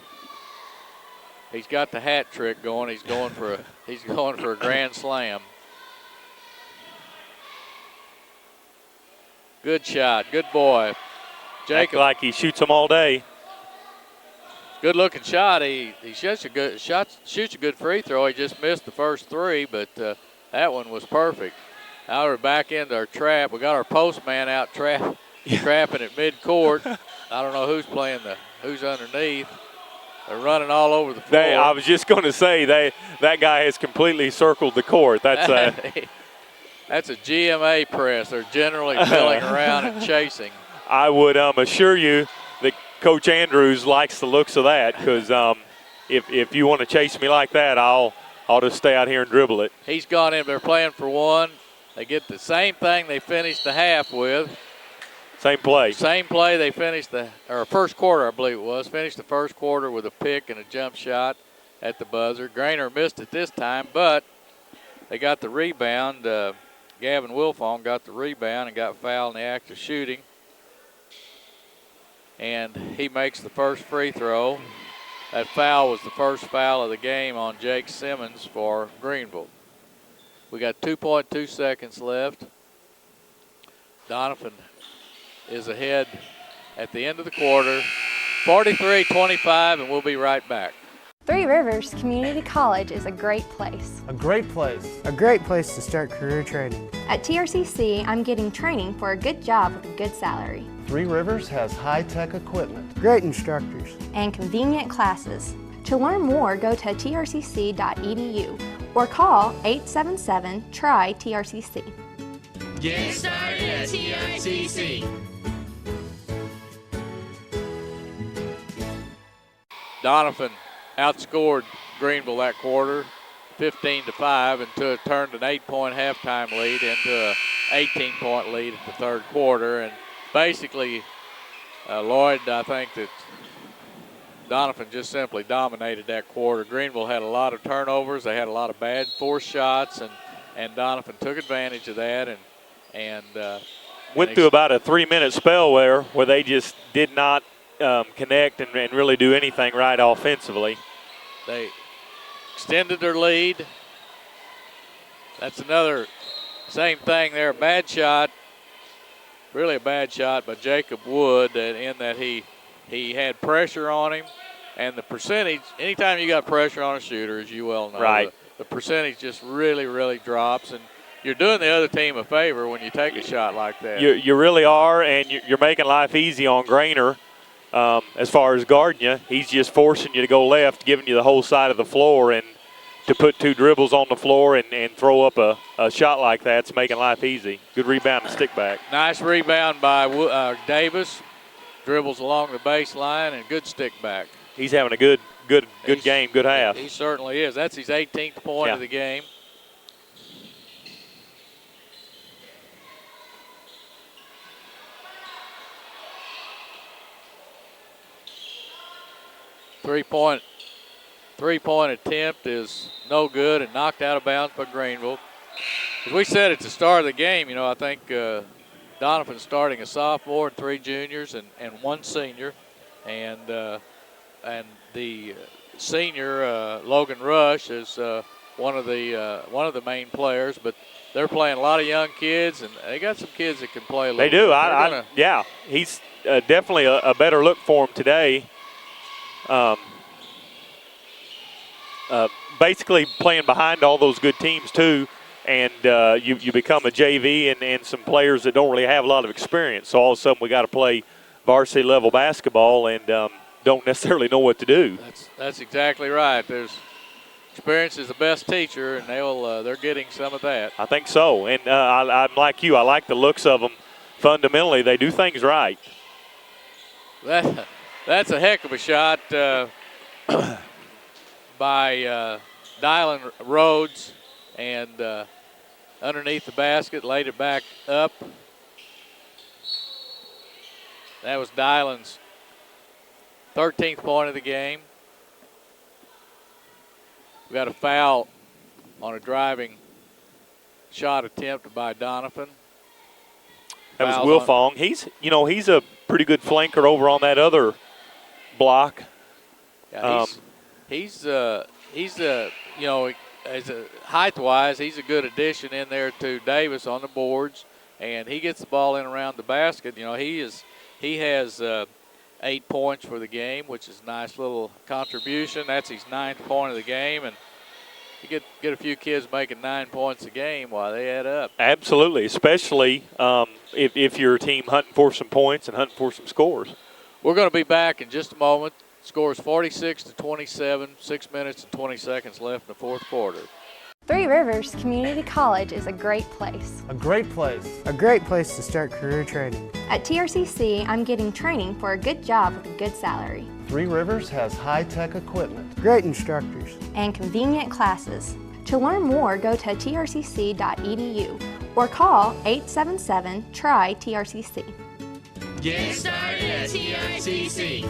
He's got the hat trick going. He's going for a grand slam. Good shot. Good boy. Jacob, like he shoots them all day. Good looking shot. He shoots a good free throw. He just missed the first 3, but that one was perfect. Now we're back into our trap. We got our postman out trapping at midcourt. I don't know who's underneath. They're running all over the floor. I was just going to say that guy has completely circled the court. That's a GMA press. They're generally milling around and chasing. I would assure you that Coach Andrews likes the looks of that, because if you want to chase me like that, I'll just stay out here and dribble it. He's gone in. They're playing for one. They get the same thing they finished the half with. Same play. Same play. They finished first quarter, I believe it was. Finished the first quarter with a pick and a jump shot at the buzzer. Grainer missed it this time, but they got the rebound. Gavin Wilfong got the rebound and got fouled in the act of shooting. And he makes the first free throw. That foul was the first foul of the game on Jake Simmons for Greenville. We got 2.2 seconds left. Doniphan is ahead at the end of the quarter, 43-25, and we'll be right back. Three Rivers Community College is a great place. A great place. A great place to start career training. At TRCC, I'm getting training for a good job with a good salary. Three Rivers has high-tech equipment. Great instructors. And convenient classes. To learn more, go to trcc.edu or call 877-TRY-TRCC. Get started at TRCC. Doniphan outscored Greenville that quarter, 15-5, and turned an 8-point halftime lead into an 18-point lead at the third quarter. And basically, Lloyd, I think that Doniphan just simply dominated that quarter. Greenville had a lot of turnovers. They had a lot of bad forced shots, and Doniphan took advantage of that and went through about a 3-minute spell where they just did not connect and really do anything right offensively. They extended their lead. That's another Same thing there, bad shot, really a bad shot by Jacob Wood in that he had pressure on him. And the percentage, anytime you got pressure on a shooter, as you well know, right, the percentage just really, really drops. And you're doing the other team a favor when you take a shot like that. You really are, and you're making life easy on Grainer as far as guarding you. He's just forcing you to go left, giving you the whole side of the floor, and to put 2 dribbles on the floor and throw up a shot like that's making life easy. Good rebound and stick back. Nice rebound by Davis. Dribbles along the baseline and good stick back. He's having a good game, good half. He certainly is. That's his 18th point of the game. Three-point attempt is no good and knocked out of bounds by Greenville. As we said at the start of the game, I think Doniphan starting a sophomore and 3 juniors and 1 senior, and the senior Logan Rush is one of the main players. But they're playing a lot of young kids, and they got some kids that can play a little. They do. Bit. Yeah, he's definitely a better look for him today. Basically playing behind all those good teams too, and you become a JV and some players that don't really have a lot of experience. So all of a sudden we got to play varsity level basketball and don't necessarily know what to do. That's exactly right. There's experience is the best teacher, and they're getting some of that. I think so, and I'm like you. I like the looks of them. Fundamentally, they do things right. That's a heck of a shot by Dylan Rhodes, and underneath the basket, laid it back up. That was Dylan's 13th point of the game. We got a foul on a driving shot attempt by Doniphan. That was Wilfong. He's a pretty good flanker over on that other block. Yeah, he's as a height-wise, he's a good addition in there to Davis on the boards, and he gets the ball in around the basket. He has 8 points for the game, which is a nice little contribution. That's his 9th point of the game, and you get a few kids making 9 points a game while they add up. Absolutely, especially if you're a team hunting for some points and hunting for some scores. We're going to be back in just a moment. Scores 46-27, 6 minutes and 20 seconds left in the 4th quarter. Three Rivers Community College is a great place. A great place. A great place to start career training. At TRCC, I'm getting training for a good job with a good salary. Three Rivers has high-tech equipment. Great instructors. And convenient classes. To learn more, go to trcc.edu or call 877-TRY-TRCC. Get started at TRCC.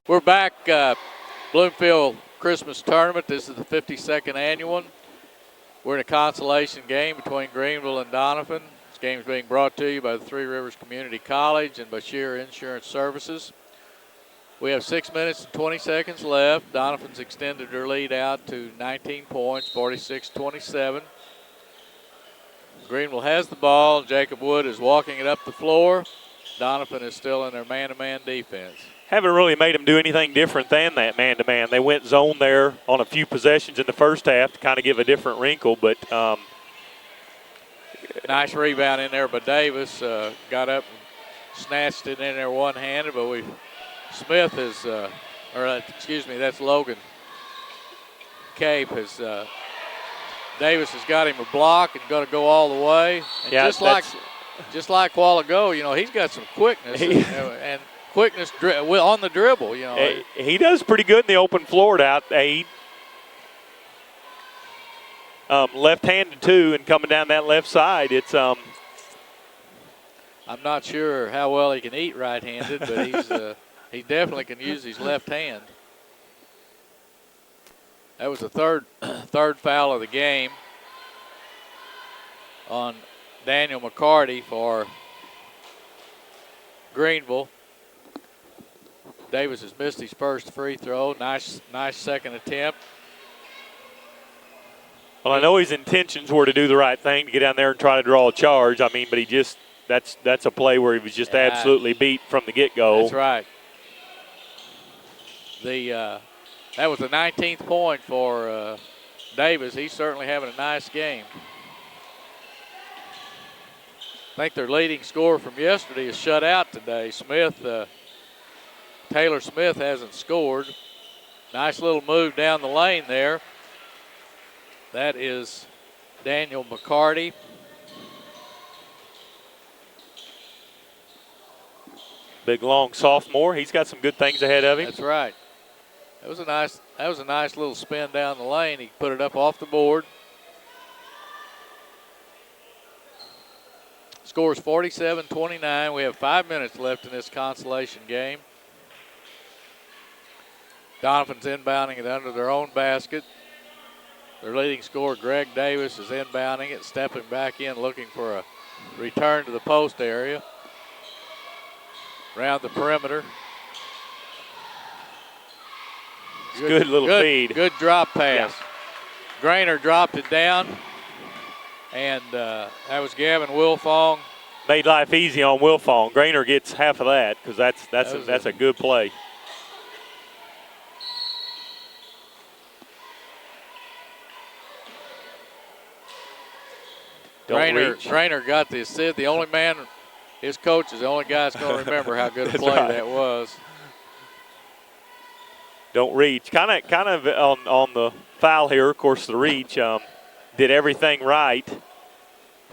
We're back, Bloomfield Christmas Tournament. This is the 52nd annual one. We're in a consolation game between Greenville and Doniphan. This game is being brought to you by the Three Rivers Community College and Bashir Insurance Services. We have 6 minutes and 20 seconds left. Doniphan's extended their lead out to 19 points, 46-27. Greenville has the ball. Jacob Wood is walking it up the floor. Doniphan is still in their man-to-man defense. Haven't really made them do anything different than that man-to-man. They went zone there on a few possessions in the first half to kind of give a different wrinkle, but nice rebound in there by Davis. Got up and snatched it in there one-handed, but Smith is, that's Logan Cape has. Davis has got him a block and going to go all the way. And yeah, just like a while ago, he's got some quickness and quickness on the dribble. He does pretty good in the open floor out. Left-handed too, and coming down that left side, it's I'm not sure how well he can eat right-handed, but he definitely can use his left hand. That was the third foul of the game on Daniel McCarty for Greenville. Davis has missed his first free throw. Nice second attempt. Well, I know his intentions were to do the right thing, to get down there and try to draw a charge. I mean, but he just that's a play where he was just absolutely beat from the get-go. That's right. That was the 19th point for Davis. He's certainly having a nice game. I think their leading scorer from yesterday is shut out today. Taylor Smith hasn't scored. Nice little move down the lane there. That is Daniel McCarty. Big, long sophomore. He's got some good things ahead of him. That's right. That was a nice little spin down the lane. He put it up off the board. Scores 47-29. We have 5 minutes left in this consolation game. Doniphan's inbounding it under their own basket. Their leading scorer, Greg Davis, is inbounding it, stepping back in, looking for a return to the post area. Around the perimeter. Good little feed. Good drop pass. Yeah. Grainer dropped it down, and that was Gavin Wilfong. Made life easy on Wilfong. Grainer gets half of that because that's a good play. Grainer got the assist. The only man, his coach is the only guy that's going to remember how good a play that was. Don't reach. Kind of on the foul here. Of course, the reach did everything right,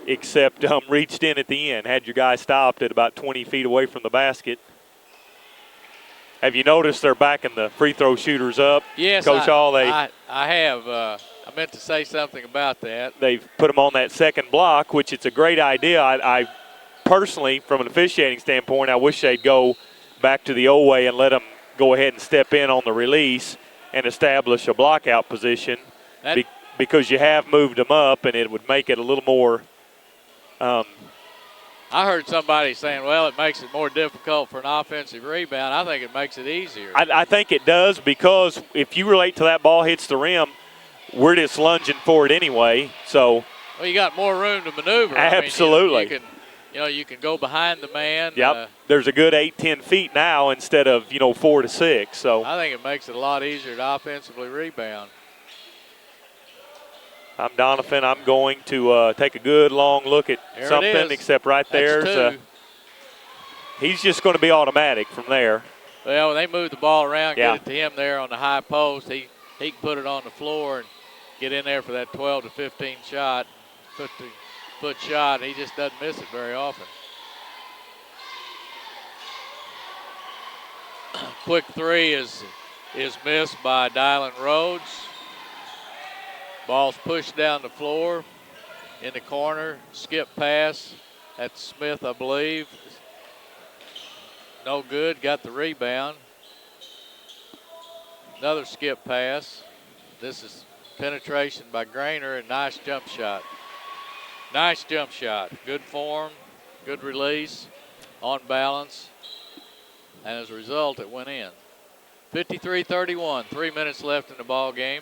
except reached in at the end. Had your guy stopped at about 20 feet away from the basket. Have you noticed they're backing the free throw shooters up? Yes, Coach Hall. I have. I meant to say something about that. They've put them on that second block, which it's a great idea. I personally, from an officiating standpoint, I wish they'd go back to the old way and let them go ahead and step in on the release and establish a blockout position because you have moved them up, and it would make it a little more I heard somebody saying, well, it makes it more difficult for an offensive rebound. I think it makes it easier. I think it does, because if you relate to that ball hits the rim, we're just lunging for it anyway. So, well, you got more room to maneuver. Absolutely. I mean, you can go behind the man. Yep. There's a good 8-10 feet now instead of 4 to 6. So I think it makes it a lot easier to offensively rebound. I'm Doniphan. I'm going to take a good long look at something, except right there's he's just going to be automatic from there. Well, when they move the ball around, get it to him there on the high post, he can put it on the floor and get in there for that 12 to 15 shot, 50-foot shot, and he just doesn't miss it very often. Quick three is missed by Dylan Rhodes. Ball's pushed down the floor in the corner. Skip pass. That's Smith, I believe. No good. Got the rebound. Another skip pass. This is penetration by Grainer, and nice jump shot. Nice jump shot. Good form, good release, on balance. And as a result, it went in. 53-31, 3 minutes left in the ball game.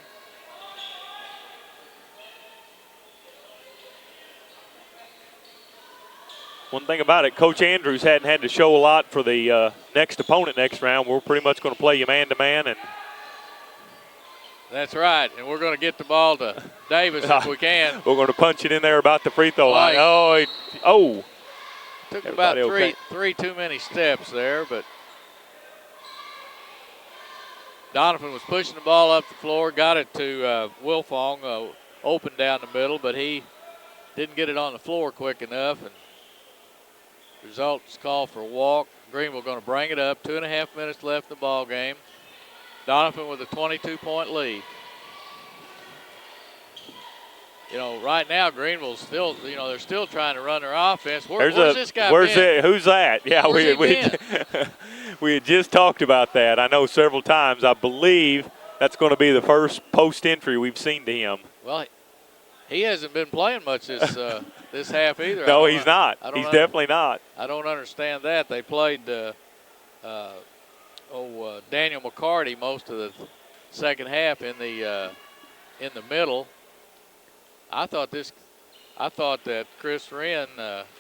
One thing about it, Coach Andrews hadn't had to show a lot for the next opponent next round. We're pretty much going to play you man-to-man. And that's right, and we're going to get the ball to Davis if we can. We're going to punch it in there about the free throw line. Took about three too many steps there, but Doniphan was pushing the ball up the floor, got it to Wilfong, open down the middle, but he didn't get it on the floor quick enough, and results call for a walk. Greenville going to bring it up. 2.5 minutes left in the ball game. Doniphan with a 22-point lead. Right now Greenville's still, they're still trying to run their offense. Where's this guy been? Who's that? Yeah, we had just talked about that. I know several times. I believe that's going to be the first post entry we've seen to him. Well, he hasn't been playing much this half either. No, he's not. He's definitely not. I don't understand that. They played Daniel McCarty most of the second half in the middle. I thought that Chris Wren,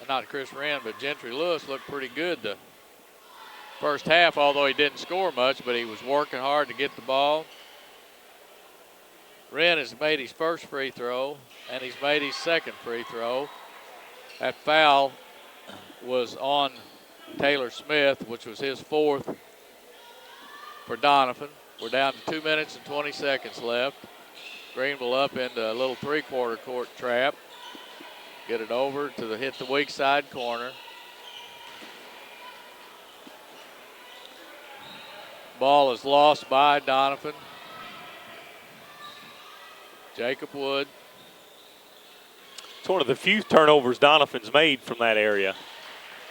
not Chris Wren, but Gentry Lewis looked pretty good the first half, although he didn't score much, but he was working hard to get the ball. Wren has made his first free throw, and he's made his second free throw. That foul was on Taylor Smith, which was his fourth for Doniphan. We're down to 2 minutes and 20 seconds left. Greenville up into a little three-quarter court trap. Get it over to hit the weak side corner. Ball is lost by Doniphan. Jacob Wood. It's one of the few turnovers Doniphan's made from that area.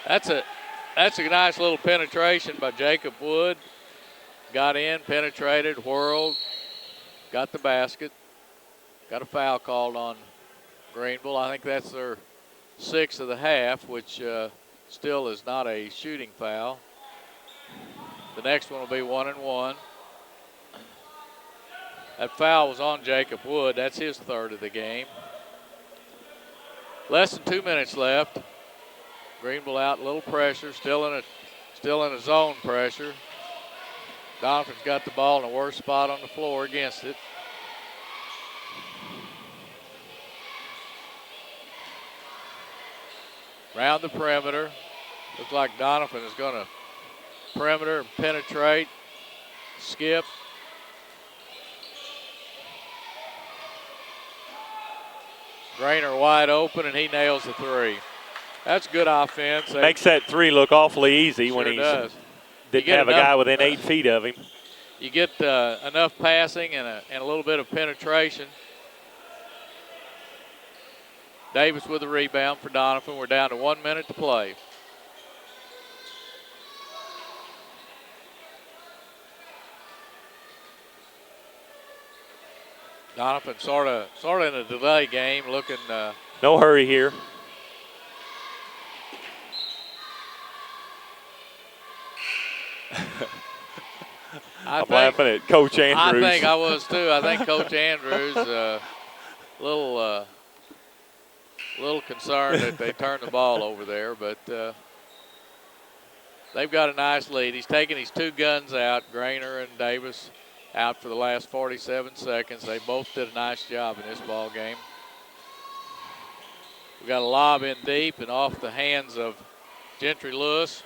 That's a nice little penetration by Jacob Wood. Got in, penetrated, whirled, got the basket. Got a foul called on Greenville. I think that's their sixth of the half, which still is not a shooting foul. The next one will be 1-1. That foul was on Jacob Wood. That's his third of the game. Less than 2 minutes left. Greenville out, a little pressure, still in a zone pressure. Doniphan's got the ball in the worst spot on the floor against it. Round the perimeter. Looks like Doniphan is going to perimeter and penetrate, skip. Grainer wide open, and he nails the three. That's good offense. Makes that three look awfully easy when he didn't have a guy within 8 feet of him. You get enough passing and a little bit of penetration. Davis with a rebound for Doniphan. We're down to 1 minute to play. Doniphan sort of in a delay game, looking. No hurry here. I'm laughing at Coach Andrews. I think I was too. I think Coach Andrews little concerned that they turned the ball over there, but they've got a nice lead. He's taking his two guns out, Grainer and Davis, out for the last 47 seconds. They both did a nice job in this ball game. We got a lob in deep and off the hands of Gentry Lewis.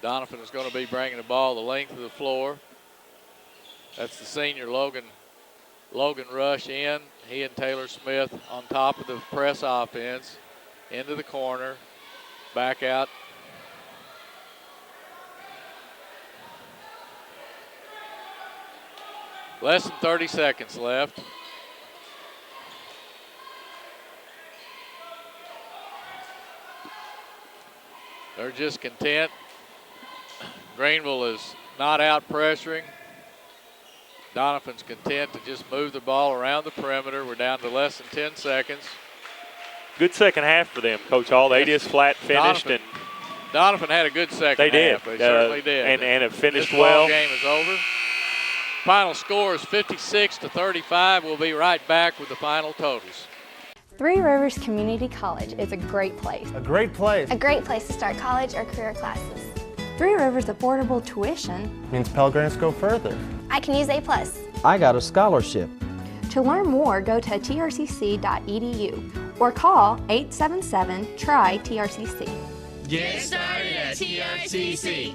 Doniphan is going to be bringing the ball the length of the floor. That's the senior Logan Rush in. He and Taylor Smith on top of the press offense. Into the corner. Back out. Less than 30 seconds left. They're just content. Greenville is not out pressuring. Doniphan's content to just move the ball around the perimeter. We're down to less than 10 seconds. Good second half for them, Coach Hall. They just flat finished. Doniphan had a good second half. They certainly did. And it finished this well. This game is over. Final score is 56-35. We'll be right back with the final totals. Three Rivers Community College is a great place. A great place. A great place to start college or career classes. Three Rivers affordable tuition Means Pell Grants go further. I can use A+. I got a scholarship. To learn more, go to trcc.edu or call 877-TRY-TRCC. Get started at TRCC.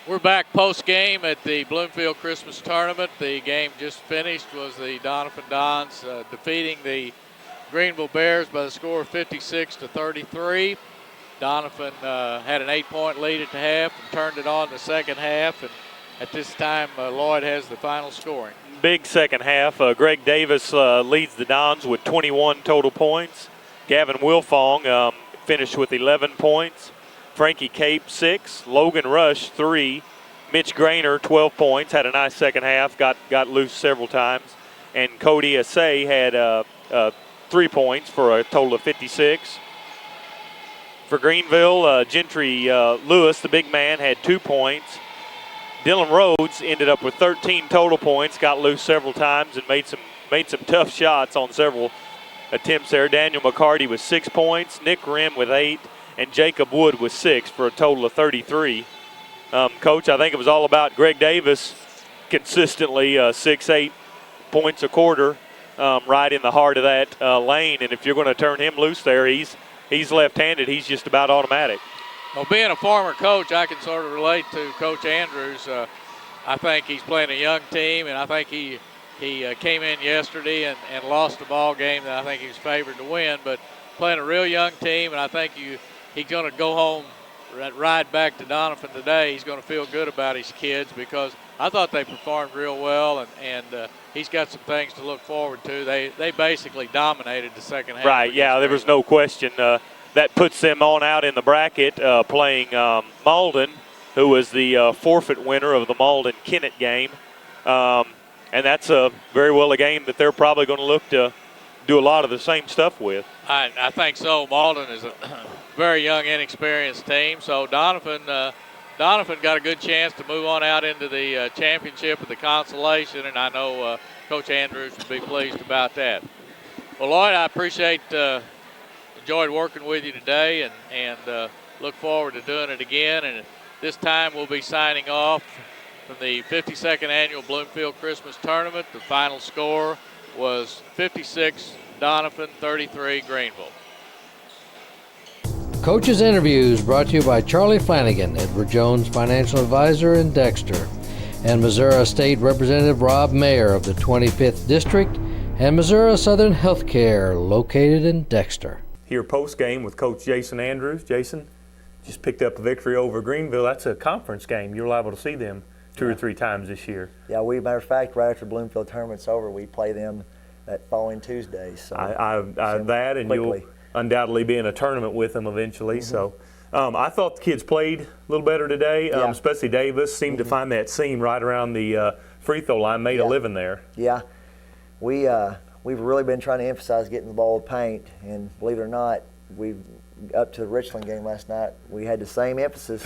We're back post-game at the Bloomfield Christmas Tournament. The game just finished was the Doniphan Dons defeating the Greenville Bears by the score of 56-33. Doniphan had an 8-point lead at the half and turned it on the second half. And at this time, Lloyd has the final scoring. Big second half. Greg Davis leads the Dons with 21 total points. Gavin Wilfong finished with 11 points. Frankie Cape, 6. Logan Rush, 3. Mitch Grainer, 12 points. Had a nice second half. Got loose several times. And Cody Assay had 3 points for a total of 56. For Greenville, Gentry Lewis, the big man, had 2 points. Dylan Rhodes ended up with 13 total points, got loose several times and made some tough shots on several attempts there. Daniel McCarty with 6 points, Nick Rim with 8, and Jacob Wood with 6 for a total of 33. Coach, I think it was all about Greg Davis consistently 6-8 points a quarter, right in the heart of that lane. And if you're going to turn him loose there, he's left-handed. He's just about automatic. Well, being a former coach, I can sort of relate to Coach Andrews. I think he's playing a young team, and I think he came in yesterday and lost a ball game that I think he was favored to win, but playing a real young team, and I think he's going to go home, ride back to Doniphan today. He's going to feel good about his kids because I thought they performed real well, and he's got some things to look forward to. They basically dominated the second half. Right, yeah, there was no question. That puts them on out in the bracket playing Malden, who was the forfeit winner of the Malden-Kennett game. And that's very well a game that they're probably going to look to do a lot of the same stuff with. I think so. Malden is a very young, inexperienced team. So Doniphan got a good chance to move on out into the championship of the consolation, and I know Coach Andrews would be pleased about that. Well, Lloyd, I enjoyed working with you today and look forward to doing it again. And this time we'll be signing off from the 52nd Annual Bloomfield Christmas Tournament. The final score was 56 Doniphan, 33 Greenville. Coaches Interviews brought to you by Charlie Flanagan, Edward Jones Financial Advisor in Dexter, and Missouri State Representative Rob Mayer of the 25th District, and Missouri Southern Healthcare, located in Dexter. Here post-game with Coach Jason Andrews. Jason just picked up a victory over Greenville. That's a conference game. You're liable to see them 2 or 3 times this year. Yeah, matter of fact, right after Bloomfield tournament's over, we play them that following Tuesday. So that, and you'll undoubtedly be in a tournament with them eventually. Mm-hmm. So I thought the kids played a little better today, especially Davis. Seemed to find that seam right around the free throw line, made a living there. Yeah, we've really been trying to emphasize getting the ball to paint, and believe it or not, up to the Richland game last night, we had the same emphasis,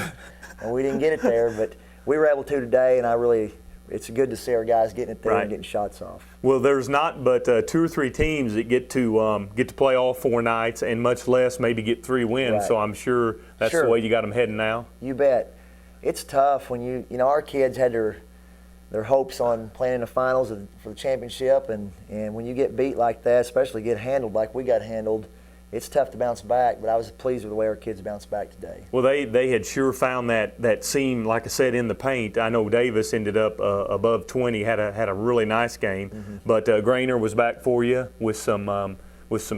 and we didn't get it there, but we were able to today, and it's good to see our guys getting it there and getting shots off. Well, there's not but 2 or 3 teams that get to play all 4 nights, and much less maybe get 3 wins. Right. So I'm sure that's the way you got them heading now. You bet. It's tough when our kids had their hopes on playing in the finals for the championship, and when you get beat like that, especially get handled like we got handled, it's tough to bounce back, but I was pleased with the way our kids bounced back today. Well, they had sure found that seam, like I said, in the paint. I know Davis ended up above 20, had a really nice game, but Grainer was back for you with some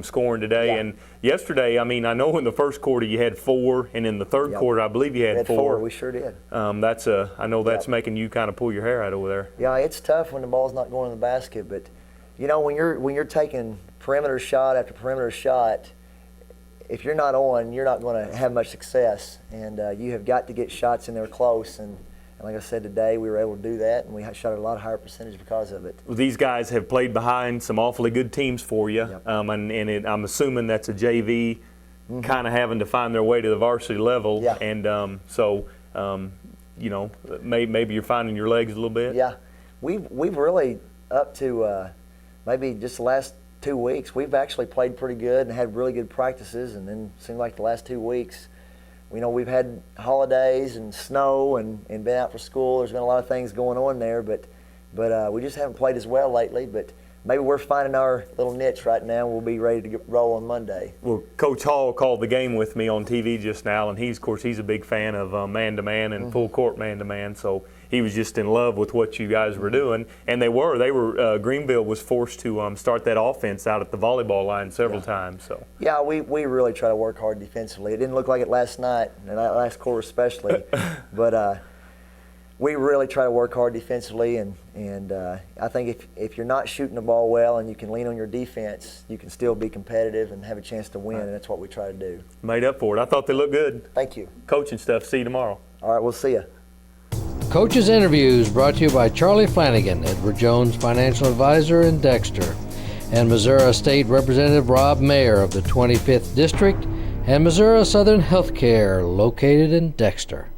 scoring today. Yeah. And yesterday, I know in the first quarter you had 4, and in the third quarter I believe you had 4. We sure did. I know that's making you kind of pull your hair out over there. Yeah, it's tough when the ball's not going in the basket, but when you're taking perimeter shot after perimeter shot, if you're not on, you're not going to have much success, and you have got to get shots in there close. And like I said today, we were able to do that, and we shot at a lot higher percentage because of it. Well, these guys have played behind some awfully good teams for you, I'm assuming that's a JV kind of having to find their way to the varsity level, and maybe you're finding your legs a little bit. Yeah, we've really up to maybe just the last 2 weeks, we've actually played pretty good and had really good practices, and then it seemed like the last 2 weeks, we've had holidays and snow and been out for school. There's been a lot of things going on there, but we just haven't played as well lately, but maybe we're finding our little niche right now. We'll be ready to roll on Monday. Well, Coach Hall called the game with me on TV just now, and he's a big fan of man-to-man and full court man-to-man, so he was just in love with what you guys were doing, and they were. Greenville was forced to start that offense out at the volleyball line several times. So yeah, we really try to work hard defensively. It didn't look like it last night, and that last quarter especially, but we really try to work hard defensively, and I think if you're not shooting the ball well and you can lean on your defense, you can still be competitive and have a chance to win, and that's what we try to do. Made up for it. I thought they looked good. Thank you. Coaching stuff. See you tomorrow. All right, we'll see you. Coaches Interviews brought to you by Charlie Flanagan, Edward Jones Financial Advisor in Dexter, and Missouri State Representative Rob Mayer of the 25th District, and Missouri Southern Healthcare, located in Dexter.